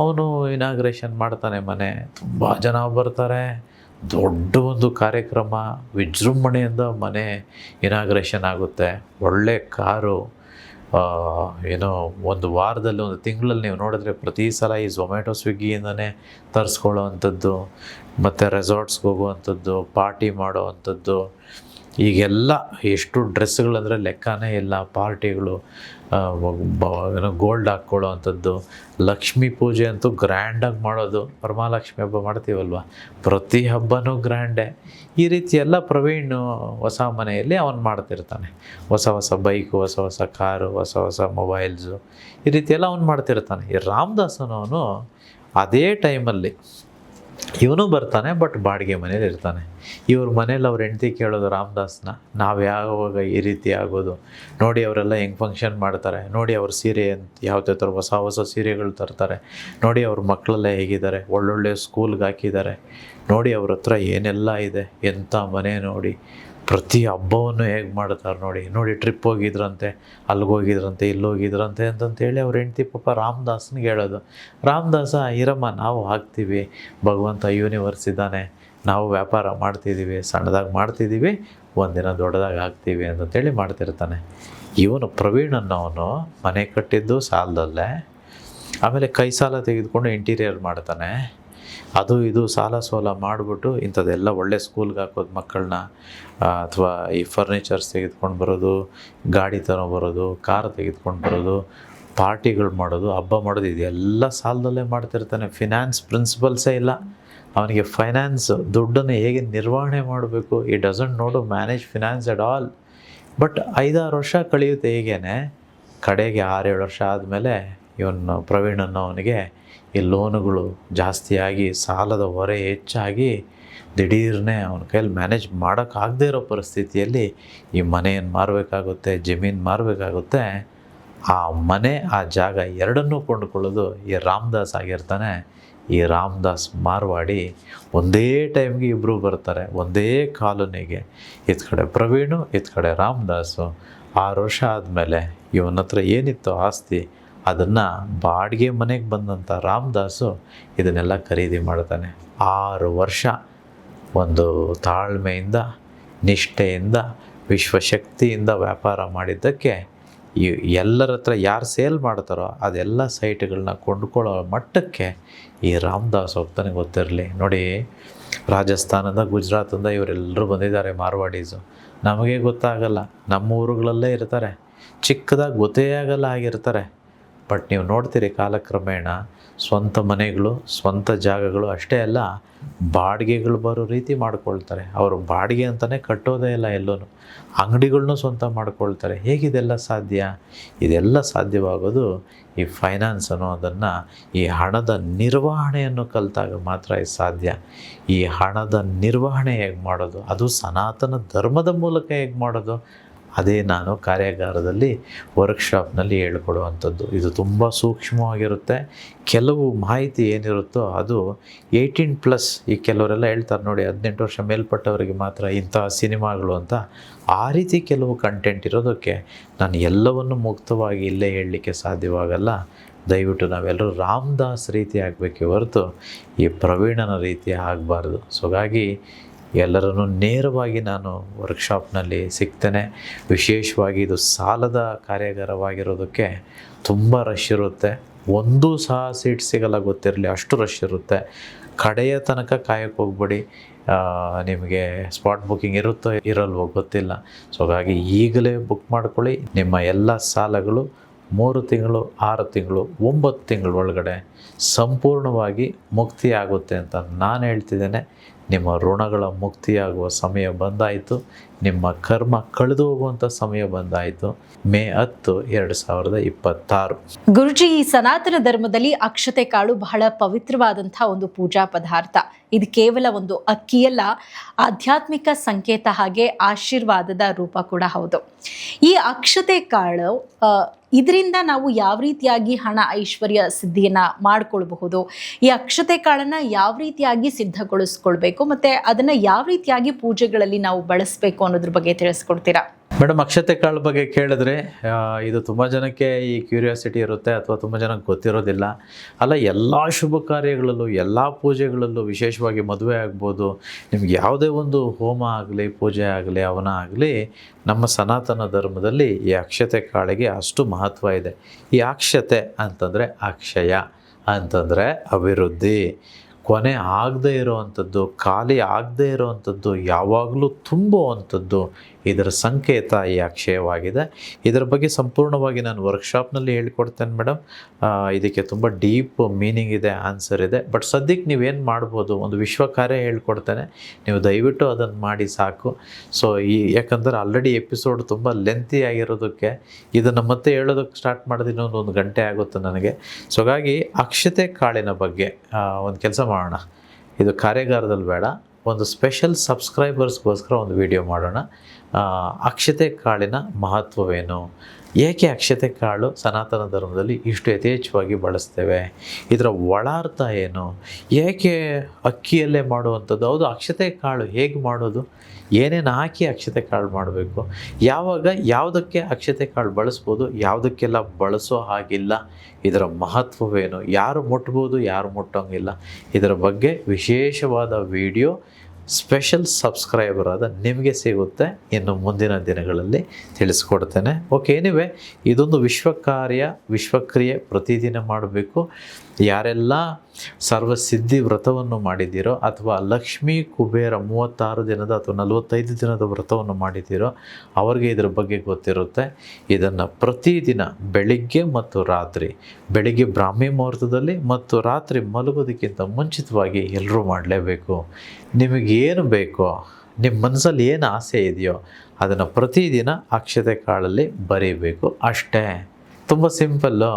ಅವನು ಇನಾಗ್ರೇಷನ್ ಮಾಡ್ತಾನೆ ಮನೆ, ತುಂಬ ಜನ ಬರ್ತಾರೆ, ದೊಡ್ಡ ಒಂದು ಕಾರ್ಯಕ್ರಮ, ವಿಜೃಂಭಣೆಯಿಂದ ಮನೆ ಇನಾಗ್ರೇಷನ್ ಆಗುತ್ತೆ. ಒಳ್ಳೆ ಕಾರು, ಒಂದು ವಾರದಲ್ಲಿ, ಒಂದು ತಿಂಗಳಲ್ಲಿ ನೀವು ನೋಡಿದ್ರೆ ಪ್ರತಿ ಸಲ ಈ ಝೊಮ್ಯಾಟೊ ಸ್ವಿಗ್ಗಿಯಿಂದನೇ ತರಿಸ್ಕೊಳ್ಳೋ ಅಂಥದ್ದು, ಮತ್ತು ರೆಸಾರ್ಟ್ಸ್ಗೆ ಹೋಗುವಂಥದ್ದು, ಪಾರ್ಟಿ ಮಾಡೋ ಅಂಥದ್ದು. ಈಗೆಲ್ಲ ಎಷ್ಟು ಡ್ರೆಸ್ಸುಗಳಂದರೆ ಲೆಕ್ಕನೇ ಇಲ್ಲ. ಪಾರ್ಟಿಗಳು, ಗೋಲ್ಡ್ ಹಾಕ್ಕೊಳ್ಳೋ ಅಂಥದ್ದು. ಲಕ್ಷ್ಮೀ ಪೂಜೆ ಅಂತೂ ಗ್ರ್ಯಾಂಡಾಗಿ ಮಾಡೋದು. ವರಮಹಾಲಕ್ಷ್ಮಿ ಹಬ್ಬ ಮಾಡ್ತೀವಲ್ವ, ಪ್ರತಿ ಹಬ್ಬನೂ ಗ್ರ್ಯಾಂಡೇ. ಈ ರೀತಿ ಎಲ್ಲ ಪ್ರವೀಣ್ ಹೊಸ ಮನೆಯಲ್ಲಿ ಅವನು ಮಾಡ್ತಿರ್ತಾನೆ. ಹೊಸ ಹೊಸ ಬೈಕು, ಹೊಸ ಹೊಸ ಕಾರು, ಹೊಸ ಹೊಸ ಮೊಬೈಲ್ಸು, ಈ ರೀತಿ ಎಲ್ಲ ಅವ್ನು ಮಾಡ್ತಿರ್ತಾನೆ. ಈ ರಾಮದಾಸನವನು ಅದೇ ಟೈಮಲ್ಲಿ ಇವನು ಬರ್ತಾನೆ, ಬಟ್ ಬಾಡಿಗೆ ಮನೇಲಿ ಇರ್ತಾನೆ. ಇವ್ರ ಮನೇಲಿ ಅವ್ರ ಹೆಂಡ್ತಿ ಕೇಳೋದು ರಾಮದಾಸ್ನ, ನಾವು ಯಾವಾಗ ಈ ರೀತಿ ಆಗೋದು, ನೋಡಿ ಅವರೆಲ್ಲ ಹೆಂಗೆ ಫಂಕ್ಷನ್ ಮಾಡ್ತಾರೆ, ನೋಡಿ ಅವ್ರ ಸೀರೆ ಯಾವುದೇ ಥರ ಹೊಸ ಹೊಸ ಸೀರೆಗಳು ತರ್ತಾರೆ, ನೋಡಿ ಅವ್ರ ಮಕ್ಕಳೆಲ್ಲ ಹೇಗಿದ್ದಾರೆ, ಒಳ್ಳೊಳ್ಳೆ ಸ್ಕೂಲ್ಗೆ ಹಾಕಿದ್ದಾರೆ, ನೋಡಿ ಅವ್ರ ಹತ್ರ ಏನೆಲ್ಲ ಇದೆ, ಎಂಥ ಮನೆ ನೋಡಿ, ಪ್ರತಿ ಹಬ್ಬವನ್ನು ಹೇಗೆ ಮಾಡ್ತಾರೆ ನೋಡಿ, ನೋಡಿ ಟ್ರಿಪ್ ಹೋಗಿದ್ರಂತೆ, ಅಲ್ಲಿಗೋಗಿದ್ರಂತೆ, ಇಲ್ಲೋಗಿದ್ರಂತೆ ಅಂತಂತೇಳಿ ಅವ್ರ ಹೆಂಡ್ತಿ ಪಾಪ ರಾಮದಾಸ್ನಿಗೆ ಹೇಳೋದು. ರಾಮದಾಸ, ಇರಮ್ಮ ನಾವು ಹಾಕ್ತೀವಿ, ಭಗವಂತ ಯೂನಿವರ್ಸ್ ಇದ್ದಾನೆ, ನಾವು ವ್ಯಾಪಾರ ಮಾಡ್ತಿದ್ದೀವಿ, ಸಣ್ಣದಾಗಿ ಮಾಡ್ತಿದ್ದೀವಿ, ಒಂದಿನ ದೊಡ್ಡದಾಗಿ ಹಾಕ್ತೀವಿ ಅಂತಂತೇಳಿ ಮಾಡ್ತಿರ್ತಾನೆ. ಇವನು ಪ್ರವೀಣ್ ಅನ್ನೋನು ಮನೆ ಕಟ್ಟಿದ್ದು ಸಾಲದಲ್ಲೇ, ಆಮೇಲೆ ಕೈ ಸಾಲ ತೆಗೆದುಕೊಂಡು ಇಂಟೀರಿಯರ್ ಮಾಡ್ತಾನೆ. ಅದು ಇದು ಸಾಲ ಸೋಲ ಮಾಡಿಬಿಟ್ಟು ಇಂಥದ್ದೆಲ್ಲ ಒಳ್ಳೆ ಸ್ಕೂಲ್ಗೆ ಹಾಕೋದು ಮಕ್ಕಳನ್ನ, ಅಥವಾ ಈ ಫರ್ನಿಚರ್ಸ್ ತೆಗೆದುಕೊಂಡು ಬರೋದು, ಗಾಡಿ ತಗೊಂಬರೋದು, ಕಾರ್ ತೆಗೆದುಕೊಂಡು ಬರೋದು, ಪಾರ್ಟಿಗಳು ಮಾಡೋದು, ಹಬ್ಬ ಮಾಡೋದು, ಇದೆಲ್ಲ ಸಾಲದಲ್ಲೇ ಮಾಡ್ತಿರ್ತಾನೆ. ಫಿನಾನ್ಸ್ ಪ್ರಿನ್ಸಿಪಲ್ಸೇ ಇಲ್ಲ ಅವನಿಗೆ. ಫೈನಾನ್ಸ್ ದುಡ್ಡನ್ನು ಹೇಗೆ ನಿರ್ವಹಣೆ ಮಾಡಬೇಕು, he doesn't know to manage finance at all. But 5-6 ವರ್ಷ ಕಳೆಯುತ್ತೆ. ಹೀಗೇ ಕಡೆಗೆ 6-7 ವರ್ಷ ಆದಮೇಲೆ ಇವನು ಪ್ರವೀಣ್ ಅನ್ನೋವನಿಗೆ ಈ ಲೋನುಗಳು ಜಾಸ್ತಿಯಾಗಿ ಸಾಲದ ಹೊರೆ ಹೆಚ್ಚಾಗಿ ದಿಢೀರ್ನೇ ಅವನ ಕೈಯಲ್ಲಿ ಮ್ಯಾನೇಜ್ ಮಾಡೋಕ್ಕಾಗದೇ ಇರೋ ಪರಿಸ್ಥಿತಿಯಲ್ಲಿ ಈ ಮನೆಯನ್ನು ಮಾರಬೇಕಾಗುತ್ತೆ, ಜಮೀನು ಮಾರಬೇಕಾಗುತ್ತೆ. ಆ ಮನೆ, ಆ ಜಾಗ ಎರಡನ್ನೂ ಕೊಂಡುಕೊಳ್ಳೋದು ಈ ರಾಮದಾಸ್ ಆಗಿರ್ತಾನೆ. ಈ ರಾಮದಾಸ್ ಮಾರ್ವಾಡಿ ಒಂದೇ ಟೈಮ್ಗೆ ಇಬ್ಬರು ಬರ್ತಾರೆ, ಒಂದೇ ಕಾಲೋನಿಗೆ. ಇತ್ತ ಕಡೆ ಪ್ರವೀಣು, ಇತ್ತ ಕಡೆ ರಾಮದಾಸು. 6 ವರ್ಷ ಆದಮೇಲೆ ಇವನ ಹತ್ರ ಏನಿತ್ತು ಆಸ್ತಿ, ಅದನ್ನು ಬಾಡಿಗೆ ಮನೆಗೆ ಬಂದಂಥ ರಾಮದಾಸು ಇದನ್ನೆಲ್ಲ ಖರೀದಿ ಮಾಡ್ತಾನೆ. 6 ವರ್ಷ ಒಂದು ತಾಳ್ಮೆಯಿಂದ, ನಿಷ್ಠೆಯಿಂದ, ವಿಶ್ವಶಕ್ತಿಯಿಂದ ವ್ಯಾಪಾರ ಮಾಡಿದ್ದಕ್ಕೆ ಈ ಎಲ್ಲರ ಹತ್ರ ಯಾರು ಸೇಲ್ ಮಾಡ್ತಾರೋ ಅದೆಲ್ಲ ಸೈಟ್ಗಳನ್ನ ಕೊಂಡ್ಕೊಳ್ಳೋ ಮಟ್ಟಕ್ಕೆ ಈ ರಾಮದಾಸ್ ಹೋಗ್ತಾನೆ. ಗೊತ್ತಿರಲಿ ನೋಡಿ, ರಾಜಸ್ಥಾನದ, ಗುಜರಾತಿಂದ ಇವರೆಲ್ಲರೂ ಬಂದಿದ್ದಾರೆ ಮಾರ್ವಾಡೀಸು. ನಮಗೆ ಗೊತ್ತಾಗಲ್ಲ, ನಮ್ಮ ಊರುಗಳಲ್ಲೇ ಇರ್ತಾರೆ, ಚಿಕ್ಕದಾಗಿ ಗೊತ್ತೇ ಆಗಲ್ಲ ಆಗಿರ್ತಾರೆ. ಬಟ್ ನೀವು ನೋಡ್ತೀರಿ ಕಾಲಕ್ರಮೇಣ ಸ್ವಂತ ಮನೆಗಳು, ಸ್ವಂತ ಜಾಗಗಳು ಅಷ್ಟೇ ಅಲ್ಲ, ಬಾಡಿಗೆಗಳು ಬರೋ ರೀತಿ ಮಾಡ್ಕೊಳ್ತಾರೆ. ಅವರು ಬಾಡಿಗೆ ಅಂತಲೇ ಕಟ್ಟೋದೇ ಇಲ್ಲ, ಎಲ್ಲೂ ಅಂಗಡಿಗಳ್ನೂ ಸ್ವಂತ ಮಾಡ್ಕೊಳ್ತಾರೆ. ಹೇಗಿದೆಲ್ಲ ಸಾಧ್ಯ? ಇದೆಲ್ಲ ಸಾಧ್ಯವಾಗೋದು ಈ ಫೈನಾನ್ಸ್ ಅನ್ನೋದನ್ನು, ಈ ಹಣದ ನಿರ್ವಹಣೆಯನ್ನು ಕಲಿತಾಗ ಮಾತ್ರ ಇದು ಸಾಧ್ಯ. ಈ ಹಣದ ನಿರ್ವಹಣೆ ಹೇಗೆ ಮಾಡೋದು, ಅದು ಸನಾತನ ಧರ್ಮದ ಮೂಲಕ ಹೇಗೆ ಮಾಡೋದು, ಅದೇ ನಾನು ಕಾರ್ಯಾಗಾರದಲ್ಲಿ ವರ್ಕ್ಶಾಪ್ನಲ್ಲಿ ಹೇಳ್ಕೊಡುವಂಥದ್ದು. ಇದು ತುಂಬ ಸೂಕ್ಷ್ಮವಾಗಿರುತ್ತೆ. ಕೆಲವು ಮಾಹಿತಿ ಏನಿರುತ್ತೋ ಅದು 18+. ಈ ಕೆಲವರೆಲ್ಲ ಹೇಳ್ತಾರೆ ನೋಡಿ, 18 ವರ್ಷ ಮೇಲ್ಪಟ್ಟವರಿಗೆ ಮಾತ್ರ ಇಂತಹ ಸಿನಿಮಾಗಳು ಅಂತ. ಆ ರೀತಿ ಕೆಲವು ಕಂಟೆಂಟ್ ಇರೋದಕ್ಕೆ ನಾನು ಎಲ್ಲವನ್ನು ಮುಕ್ತವಾಗಿ ಇಲ್ಲೇ ಹೇಳಲಿಕ್ಕೆ ಸಾಧ್ಯವಾಗಲ್ಲ. ದಯವಿಟ್ಟು ನಾವೆಲ್ಲರೂ ರಾಮದಾಸ್ ರೀತಿ ಆಗಬೇಕೇ ಹೊರತು ಈ ಪ್ರವೀಣನ ರೀತಿ ಆಗಬಾರ್ದು. ಸೊ ಹಾಗಾಗಿ ಎಲ್ಲರನ್ನು ನೇರವಾಗಿ ನಾನು ವರ್ಕ್ಶಾಪ್ನಲ್ಲಿ ಸಿಗ್ತೇನೆ. ವಿಶೇಷವಾಗಿ ಇದು ಸಾಲದ ಕಾರ್ಯಾಗಾರವಾಗಿರೋದಕ್ಕೆ ತುಂಬ ರಶ್ ಇರುತ್ತೆ. ಒಂದೂ ಸಹ ಸೀಟ್ ಸಿಗಲ್ಲ, ಗೊತ್ತಿರಲಿ, ಅಷ್ಟು ರಶ್ ಇರುತ್ತೆ. ಕಡೆಯ ತನಕ ಕಾಯಕ್ಕೆ ಹೋಗ್ಬೇಡಿ. ನಿಮಗೆ ಸ್ಪಾಟ್ ಬುಕ್ಕಿಂಗ್ ಇರುತ್ತೋ ಇರಲ್ವೋ ಗೊತ್ತಿಲ್ಲ. ಸೊ ಹಾಗಾಗಿ ಈಗಲೇ ಬುಕ್ ಮಾಡ್ಕೊಳ್ಳಿ. ನಿಮ್ಮ ಎಲ್ಲ ಸಾಲಗಳು 3 ತಿಂಗಳು, 6 ತಿಂಗಳು, 9 ತಿಂಗಳ ಒಳಗಡೆ ಸಂಪೂರ್ಣವಾಗಿ ಮುಕ್ತಿ ಆಗುತ್ತೆ ಅಂತ ನಾನು ಹೇಳ್ತಿದ್ದೇನೆ. ನಿಮ್ಮ ಋಣಗಳ ಮುಕ್ತಿಯಾಗುವ ಸಮಯ ಬಂದಾಯಿತು. ನಿಮ್ಮ ಕರ್ಮ ಕಳೆದು ಹೋಗುವಂಥ ಸಮಯ ಬಂದಾಯಿತು. ಮೇ 10, 2026. ಗುರುಜಿ, ಈ ಸನಾತನ ಧರ್ಮದಲ್ಲಿ ಅಕ್ಷತೆ ಕಾಳು ಬಹಳ ಪವಿತ್ರವಾದಂಥ ಒಂದು ಪೂಜಾ ಪದಾರ್ಥ. ಇದು ಕೇವಲ ಒಂದು ಅಕ್ಕಿಯಲ್ಲ, ಆಧ್ಯಾತ್ಮಿಕ ಸಂಕೇತ, ಹಾಗೆ ಆಶೀರ್ವಾದದ ರೂಪ ಕೂಡ ಹೌದು. ಈ ಅಕ್ಷತೆ ಕಾಳು ಇದರಿಂದ ನಾವು ಯಾವ ರೀತಿಯಾಗಿ ಹಣ ಐಶ್ವರ್ಯ ಸಿದ್ಧಿಯನ್ನ ಮಾಡ್ಕೊಳ್ಬಹುದು, ಈ ಅಕ್ಷತೆ ಕಾಳನ್ನ ಯಾವ ರೀತಿಯಾಗಿ ಸಿದ್ಧಗೊಳಿಸ್ಕೊಳ್ಬೇಕು, ಮತ್ತೆ ಅದನ್ನ ಯಾವ ರೀತಿಯಾಗಿ ಪೂಜೆಗಳಲ್ಲಿ ನಾವು ಬಳಸಬೇಕು ಅನ್ನೋದ್ರ ಬಗ್ಗೆ ತಿಳಿಸ್ಕೊಡ್ತೀರಾ? ಮೇಡಮ್, ಅಕ್ಷತೆ ಕಾಳು ಬಗ್ಗೆ ಕೇಳಿದ್ರೆ ಇದು ತುಂಬ ಜನಕ್ಕೆ ಈ ಕ್ಯೂರಿಯಾಸಿಟಿ ಇರುತ್ತೆ, ಅಥವಾ ತುಂಬ ಜನಕ್ಕೆ ಗೊತ್ತಿರೋದಿಲ್ಲ. ಅಲ್ಲ, ಎಲ್ಲ ಶುಭ ಕಾರ್ಯಗಳಲ್ಲೂ, ಎಲ್ಲ ಪೂಜೆಗಳಲ್ಲೂ, ವಿಶೇಷವಾಗಿ ಮದುವೆ ಆಗ್ಬೋದು, ನಿಮ್ಗೆ ಯಾವುದೇ ಒಂದು ಹೋಮ ಆಗಲಿ, ಪೂಜೆ ಆಗಲಿ, ಹವನ ಆಗಲಿ, ನಮ್ಮ ಸನಾತನ ಧರ್ಮದಲ್ಲಿ ಈ ಅಕ್ಷತೆ ಕಾಳಿಗೆ ಅಷ್ಟು ಮಹತ್ವ ಇದೆ. ಈ ಅಕ್ಷತೆ ಅಂತಂದರೆ ಅಕ್ಷಯ ಅಂತಂದರೆ ಅಭಿವೃದ್ಧಿ, ಕೊನೆ ಆಗದೇ ಇರೋವಂಥದ್ದು, ಖಾಲಿ ಆಗದೇ ಇರೋವಂಥದ್ದು, ಯಾವಾಗಲೂ ತುಂಬುವಂಥದ್ದು, ಇದರ ಸಂಕೇತ ಈ ಅಕ್ಷಯವಾಗಿದೆ. ಇದರ ಬಗ್ಗೆ ಸಂಪೂರ್ಣವಾಗಿ ನಾನು ವರ್ಕ್ಶಾಪ್ನಲ್ಲಿ ಹೇಳ್ಕೊಡ್ತೇನೆ ಮೇಡಮ್. ಇದಕ್ಕೆ ತುಂಬ ಡೀಪ್ ಮೀನಿಂಗ್ ಇದೆ, ಆನ್ಸರ್ ಇದೆ. ಬಟ್ ಸದ್ಯಕ್ಕೆ ನೀವೇನು ಮಾಡ್ಬೋದು, ಒಂದು ವಿಶ್ವ ಕಾರ್ಯ ಹೇಳ್ಕೊಡ್ತೇನೆ, ನೀವು ದಯವಿಟ್ಟು ಅದನ್ನು ಮಾಡಿ ಸಾಕು. ಸೊ ಯಾಕಂದರೆ ಆಲ್ರೆಡಿ ಎಪಿಸೋಡ್ ತುಂಬ ಲೆಂತಿ ಆಗಿರೋದಕ್ಕೆ ಇದನ್ನು ಮತ್ತೆ ಹೇಳೋದಕ್ಕೆ ಸ್ಟಾರ್ಟ್ ಮಾಡಿದ್ರೆ ಇನ್ನೊಂದು 1 ಗಂಟೆ ಆಗುತ್ತೆ ನನಗೆ. ಸೊ ಹಾಗಾಗಿ ಅಕ್ಷತೆ ಕಾಳಿನ ಬಗ್ಗೆ ಒಂದು ಕೆಲಸ ಮಾಡೋಣ. ಇದು ಕಾರ್ಯಾಗಾರದಲ್ಲಿ ಬೇಡ, ಒಂದು ಸ್ಪೆಷಲ್ ಸಬ್ಸ್ಕ್ರೈಬರ್ಸ್ಗೋಸ್ಕರ ಒಂದು ವಿಡಿಯೋ ಮಾಡೋಣ. ಅಕ್ಷತೆ ಕಾಳಿನ ಮಹತ್ವವೇನು, ಏಕೆ ಅಕ್ಷತೆ ಕಾಳು ಸನಾತನ ಧರ್ಮದಲ್ಲಿ ಇಷ್ಟು ಯಥೇಚ್ಛವಾಗಿ ಬಳಸ್ತೇವೆ, ಇದರ ಒಳಾರ್ಥ ಏನು, ಏಕೆ ಅಕ್ಕಿಯಲ್ಲೇ ಮಾಡುವಂಥದ್ದು, ಹೌದು ಅಕ್ಷತೆ ಕಾಳು ಹೇಗೆ ಮಾಡೋದು, ಏನೇನು ಹಾಕಿ ಅಕ್ಷತೆ ಕಾಳು ಮಾಡಬೇಕು, ಯಾವಾಗ ಯಾವುದಕ್ಕೆ ಅಕ್ಷತೆ ಕಾಳು ಬಳಸ್ಬೋದು, ಯಾವುದಕ್ಕೆಲ್ಲ ಬಳಸೋ ಹಾಗಿಲ್ಲ, ಇದರ ಮಹತ್ವವೇನು, ಯಾರು ಮುಟ್ಬೋದು, ಯಾರು ಮುಟ್ಟೋಂಗಿಲ್ಲ, ಇದರ ಬಗ್ಗೆ ವಿಶೇಷವಾದ ವಿಡಿಯೋ ಸ್ಪೆಷಲ್ ಸಬ್ಸ್ಕ್ರೈಬರ್ ಆದ ನಿಮಗೆ ಸಿಗುತ್ತೆ. ಇನ್ನು ಮುಂದಿನ ದಿನಗಳಲ್ಲಿ ತಿಳಿಸ್ಕೊಡ್ತೇನೆ. ಓಕೆ, ಎನಿವೆ ಇದೊಂದು ವಿಶ್ವಕ್ರಿಯೆ ಪ್ರತಿದಿನ ಮಾಡಬೇಕು. ಯಾರೆಲ್ಲ ಸರ್ವಸಿದ್ಧಿ ವ್ರತವನ್ನು ಮಾಡಿದ್ದೀರೋ ಅಥವಾ ಲಕ್ಷ್ಮೀ ಕುಬೇರ 36 ದಿನದ ಅಥವಾ 45 ದಿನದ ವ್ರತವನ್ನು ಮಾಡಿದ್ದೀರೋ ಅವ್ರಿಗೆ ಇದ್ರ ಬಗ್ಗೆ ಗೊತ್ತಿರುತ್ತೆ. ಇದನ್ನು ಪ್ರತಿದಿನ ಬೆಳಿಗ್ಗೆ ಮತ್ತು ರಾತ್ರಿ, ಬೆಳಿಗ್ಗೆ ಬ್ರಾಹ್ಮಿ ಮುಹೂರ್ತದಲ್ಲಿ ಮತ್ತು ರಾತ್ರಿ ಮಲಗೋದಕ್ಕಿಂತ ಮುಂಚಿತವಾಗಿ ಎಲ್ಲರೂ ಮಾಡಲೇಬೇಕು. ನಿಮಗೇನು ಬೇಕೋ, ನಿಮ್ಮ ಮನಸ್ಸಲ್ಲಿ ಏನು ಆಸೆ ಇದೆಯೋ ಅದನ್ನು ಪ್ರತಿದಿನ ಅಕ್ಷತೆ ಕಾಳಲ್ಲಿ ಬರೀಬೇಕು ಅಷ್ಟೇ. ತುಂಬ ಸಿಂಪಲ್ಲು.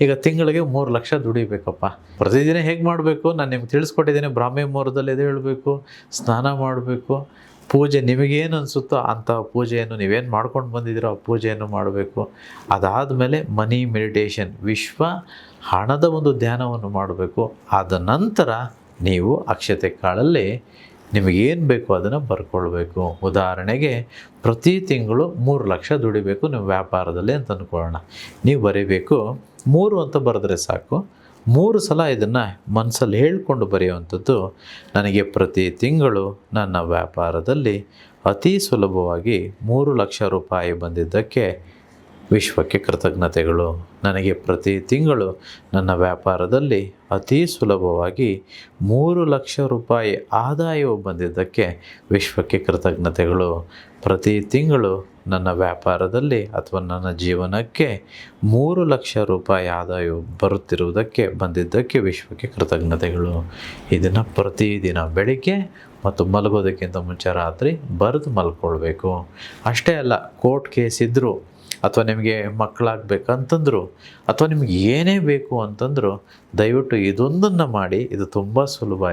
ಈಗ ತಿಂಗಳಿಗೆ 3 ಲಕ್ಷ ದುಡಿಬೇಕಪ್ಪ. ಪ್ರತಿದಿನ ಹೇಗೆ ಮಾಡಬೇಕು ನಾನು ನಿಮ್ಗೆ ತಿಳಿಸ್ಕೊಟ್ಟಿದ್ದೀನಿ. ಬ್ರಾಹ್ಮಿ ಮುಹೂರ್ತದಲ್ಲಿ ಎದ್ದು ಹೇಳಬೇಕು, ಸ್ನಾನ ಮಾಡಬೇಕು, ಪೂಜೆ ನಿಮಗೇನು ಅನಿಸುತ್ತೋ ಅಂಥ ಪೂಜೆಯನ್ನು ನೀವೇನು ಮಾಡ್ಕೊಂಡು ಬಂದಿದ್ದೀರೋ ಆ ಪೂಜೆಯನ್ನು ಮಾಡಬೇಕು. ಅದಾದಮೇಲೆ ಮನಿ ಮೆಡಿಟೇಷನ್, ಹಣದ ಒಂದು ಧ್ಯಾನವನ್ನು ಮಾಡಬೇಕು. ಆದ ನಂತರ ನೀವು ಅಕ್ಷತೆ ಕಾಳಲ್ಲಿ ನಿಮಗೇನು ಬೇಕೋ ಅದನ್ನು ಬರ್ಕೊಳ್ಬೇಕು. ಉದಾಹರಣೆಗೆ ಪ್ರತಿ ತಿಂಗಳು 3 ಲಕ್ಷ ದುಡಿಬೇಕು ನಿಮ್ಮ ವ್ಯಾಪಾರದಲ್ಲಿ ಅಂತ ಅಂದ್ಕೊಳ್ಳೋಣ. ನೀವು ಬರೀಬೇಕು 3 ಅಂತ ಬರೆದ್ರೆ ಸಾಕು. 3 ಸಲ ಇದನ್ನು ಮನಸ್ಸಲ್ಲಿ ಹೇಳ್ಕೊಂಡು ಬರೆಯುವಂಥದ್ದು, ನನಗೆ ಪ್ರತಿ ತಿಂಗಳು ನನ್ನ ವ್ಯಾಪಾರದಲ್ಲಿ ಅತಿ ಸುಲಭವಾಗಿ 3 ಲಕ್ಷ ರೂಪಾಯಿ ಬಂದಿದ್ದಕ್ಕೆ ವಿಶ್ವಕ್ಕೆ ಕೃತಜ್ಞತೆಗಳು. ನನಗೆ ಪ್ರತಿ ತಿಂಗಳು ನನ್ನ ವ್ಯಾಪಾರದಲ್ಲಿ ಅತಿ ಸುಲಭವಾಗಿ 3 ಲಕ್ಷ ರೂಪಾಯಿ ಆದಾಯವು ಬಂದಿದ್ದಕ್ಕೆ ವಿಶ್ವಕ್ಕೆ ಕೃತಜ್ಞತೆಗಳು. ಪ್ರತಿ ತಿಂಗಳು ನನ್ನ ವ್ಯಾಪಾರದಲ್ಲಿ ಅಥವಾ ನನ್ನ ಜೀವನಕ್ಕೆ 3 ಲಕ್ಷ ರೂಪಾಯಿ ಆದಾಯವು ಬಂದಿದ್ದಕ್ಕೆ ವಿಶ್ವಕ್ಕೆ ಕೃತಜ್ಞತೆಗಳು. ಇದನ್ನು ಪ್ರತಿದಿನ ಬೆಳಿಗ್ಗೆ ಮತ್ತು ಮಲಗೋದಕ್ಕಿಂತ ಮುಂಚೆ ರಾತ್ರಿ ಬರೆದು ಮಲ್ಕೊಳ್ಬೇಕು. ಅಷ್ಟೇ ಅಲ್ಲ, ಕೋರ್ಟ್ ಕೇಸ್ ಇದ್ದರೂ ಅಥವಾ ನಿಮಗೆ ಮಕ್ಕಳಾಗಬೇಕಂತಂದ್ರು ಅಥವಾ ನಿಮ್ಗೆ ಏನೇ ಬೇಕು ಅಂತಂದರೂ ದಯವಿಟ್ಟು ಇದೊಂದನ್ನು ಮಾಡಿ. ಇದು ತುಂಬ ಸುಲಭ.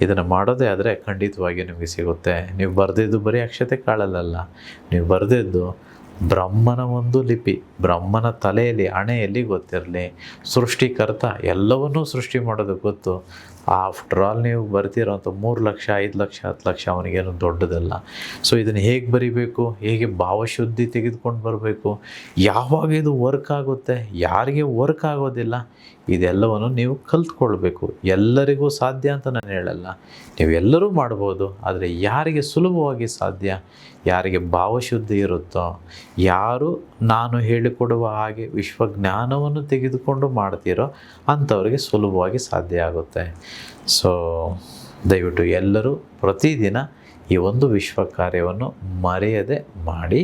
ಇದನ್ನು ಮಾಡೋದೇ ಆದರೆ ಖಂಡಿತವಾಗಿ ನಿಮಗೆ ಸಿಗುತ್ತೆ. ನೀವು ಬರೆದಿದ್ದು ಬರೀ ಅಕ್ಷತೆ ಕಾಳಲ್ಲ, ನೀವು ಬರೆದಿದ್ದು ಬ್ರಹ್ಮನ ಒಂದು ಲಿಪಿ, ಬ್ರಹ್ಮನ ತಲೆಯಲ್ಲಿ ಹಣೆಯಲ್ಲಿ ಗೊತ್ತಿರಲಿ. ಸೃಷ್ಟಿಕರ್ತ ಎಲ್ಲವನ್ನೂ ಸೃಷ್ಟಿ ಮಾಡೋದು ಗೊತ್ತು. ಆಫ್ಟರ್ ಆಲ್ ನೀವು ಬರ್ತಿರೋಂಥ 3 ಲಕ್ಷ 5 ಲಕ್ಷ 10 ಲಕ್ಷ ಅವನಿಗೇನು ದೊಡ್ಡದಲ್ಲ. ಸೊ ಇದನ್ನು ಹೇಗೆ ಬರಿಬೇಕು, ಹೇಗೆ ಭಾವಶುದ್ಧಿ ತೆಗೆದುಕೊಂಡು ಬರಬೇಕು, ಯಾವಾಗ ಇದು ವರ್ಕ್ ಆಗುತ್ತೆ, ಯಾರಿಗೆ ವರ್ಕ್ ಆಗೋದಿಲ್ಲ, ಇದೆಲ್ಲವನ್ನು ನೀವು ಕಲ್ತ್ಕೊಳ್ಬೇಕು. ಎಲ್ಲರಿಗೂ ಸಾಧ್ಯ ಅಂತ ನಾನು ಹೇಳಲ್ಲ, ನೀವೆಲ್ಲರೂ ಮಾಡ್ಬೋದು. ಆದರೆ ಯಾರಿಗೆ ಸುಲಭವಾಗಿ ಸಾಧ್ಯ, ಯಾರಿಗೆ ಭಾವಶುದ್ಧಿ ಇರುತ್ತೋ, ಯಾರು ನಾನು ಹೇಳಿಕೊಡುವ ಹಾಗೆ ವಿಶ್ವಜ್ಞಾನವನ್ನು ತೆಗೆದುಕೊಂಡು ಮಾಡ್ತೀರೋ ಅಂಥವ್ರಿಗೆ ಸುಲಭವಾಗಿ ಸಾಧ್ಯ ಆಗುತ್ತೆ. ಸೊ ದಯವಿಟ್ಟು ಎಲ್ಲರೂ ಪ್ರತಿದಿನ ಈ ಒಂದು ವಿಶ್ವ ಕಾರ್ಯವನ್ನು ಮರೆಯದೆ ಮಾಡಿ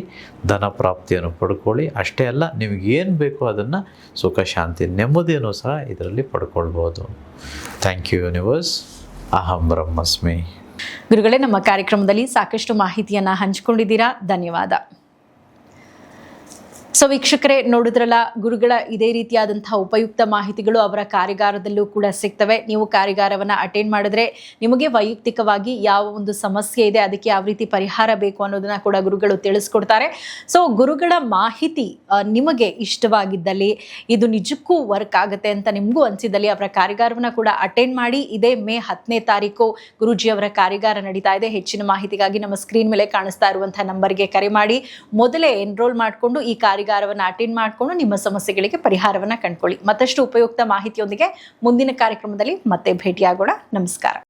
ಧನ ಪ್ರಾಪ್ತಿಯನ್ನು ಪಡ್ಕೊಳ್ಳಿ. ಅಷ್ಟೇ ಅಲ್ಲ, ನಿಮಗೇನು ಬೇಕೋ ಅದನ್ನು ಸುಖ ಶಾಂತಿ ನೆಮ್ಮದಿಯನ್ನು ಸಹ ಇದರಲ್ಲಿ ಪಡ್ಕೊಳ್ಬೋದು. Thank you universe. ಅಹಂ ಬ್ರಹ್ಮಸ್ಮಿ. ಗುರುಗಳೇ, ನಮ್ಮ ಕಾರ್ಯಕ್ರಮದಲ್ಲಿ ಸಾಕಷ್ಟು ಮಾಹಿತಿಯನ್ನು ಹಂಚಿಕೊಂಡಿದ್ದೀರಾ, ಧನ್ಯವಾದ. ಸೊ ವೀಕ್ಷಕರೇ, ನೋಡಿದ್ರಲ್ಲ, ಗುರುಗಳ ಇದೇ ರೀತಿಯಾದಂತಹ ಉಪಯುಕ್ತ ಮಾಹಿತಿಗಳು ಅವರ ಕಾರ್ಯಾಗಾರದಲ್ಲೂ ಕೂಡ ಸಿಗ್ತವೆ. ನೀವು ಕಾರ್ಯಾಗಾರವನ್ನು ಅಟೆಂಡ್ ಮಾಡಿದ್ರೆ ನಿಮಗೆ ವೈಯಕ್ತಿಕವಾಗಿ ಯಾವ ಒಂದು ಸಮಸ್ಯೆ ಇದೆ, ಅದಕ್ಕೆ ಯಾವ ರೀತಿ ಪರಿಹಾರ ಬೇಕು ಅನ್ನೋದನ್ನ ಕೂಡ ಗುರುಗಳು ತಿಳಿಸ್ಕೊಡ್ತಾರೆ. ಸೊ ಗುರುಗಳ ಮಾಹಿತಿ ನಿಮಗೆ ಇಷ್ಟವಾಗಿದ್ದಲ್ಲಿ, ಇದು ನಿಜಕ್ಕೂ ವರ್ಕ್ ಆಗುತ್ತೆ ಅಂತ ನಿಮಗೂ ಅನಿಸಿದಲ್ಲಿ ಅವರ ಕಾರ್ಯಾಗಾರವನ್ನು ಕೂಡ ಅಟೆಂಡ್ ಮಾಡಿ. ಇದೇ ಮೇ 10ನೇ ತಾರೀಕು ಗುರೂಜಿಯವರ ಕಾರ್ಯಾಗಾರ ನಡೀತಾ ಇದೆ. ಹೆಚ್ಚಿನ ಮಾಹಿತಿಗಾಗಿ ನಮ್ಮ ಸ್ಕ್ರೀನ್ ಮೇಲೆ ಕಾಣಿಸ್ತಾ ಇರುವಂತಹ ನಂಬರ್ಗೆ ಕರೆ ಮಾಡಿ ಮೊದಲೇ ಎನ್ರೋಲ್ ಮಾಡಿಕೊಂಡು ಈ ಕಾರ್ಯಾಗಾರವನ್ನು ಅಟೆಂಡ್ ಮಾಡಿಕೊಂಡು ನಿಮ್ಮ ಸಮಸ್ಯೆಗಳಿಗೆ ಪರಿಹಾರವನ್ನು ಕಂಡುಕೊಳ್ಳಿ. ಮತ್ತಷ್ಟು ಉಪಯುಕ್ತ ಮಾಹಿತಿಯೊಂದಿಗೆ ಮುಂದಿನ ಕಾರ್ಯಕ್ರಮದಲ್ಲಿ ಮತ್ತೆ ಭೇಟಿಯಾಗೋಣ. ನಮಸ್ಕಾರ.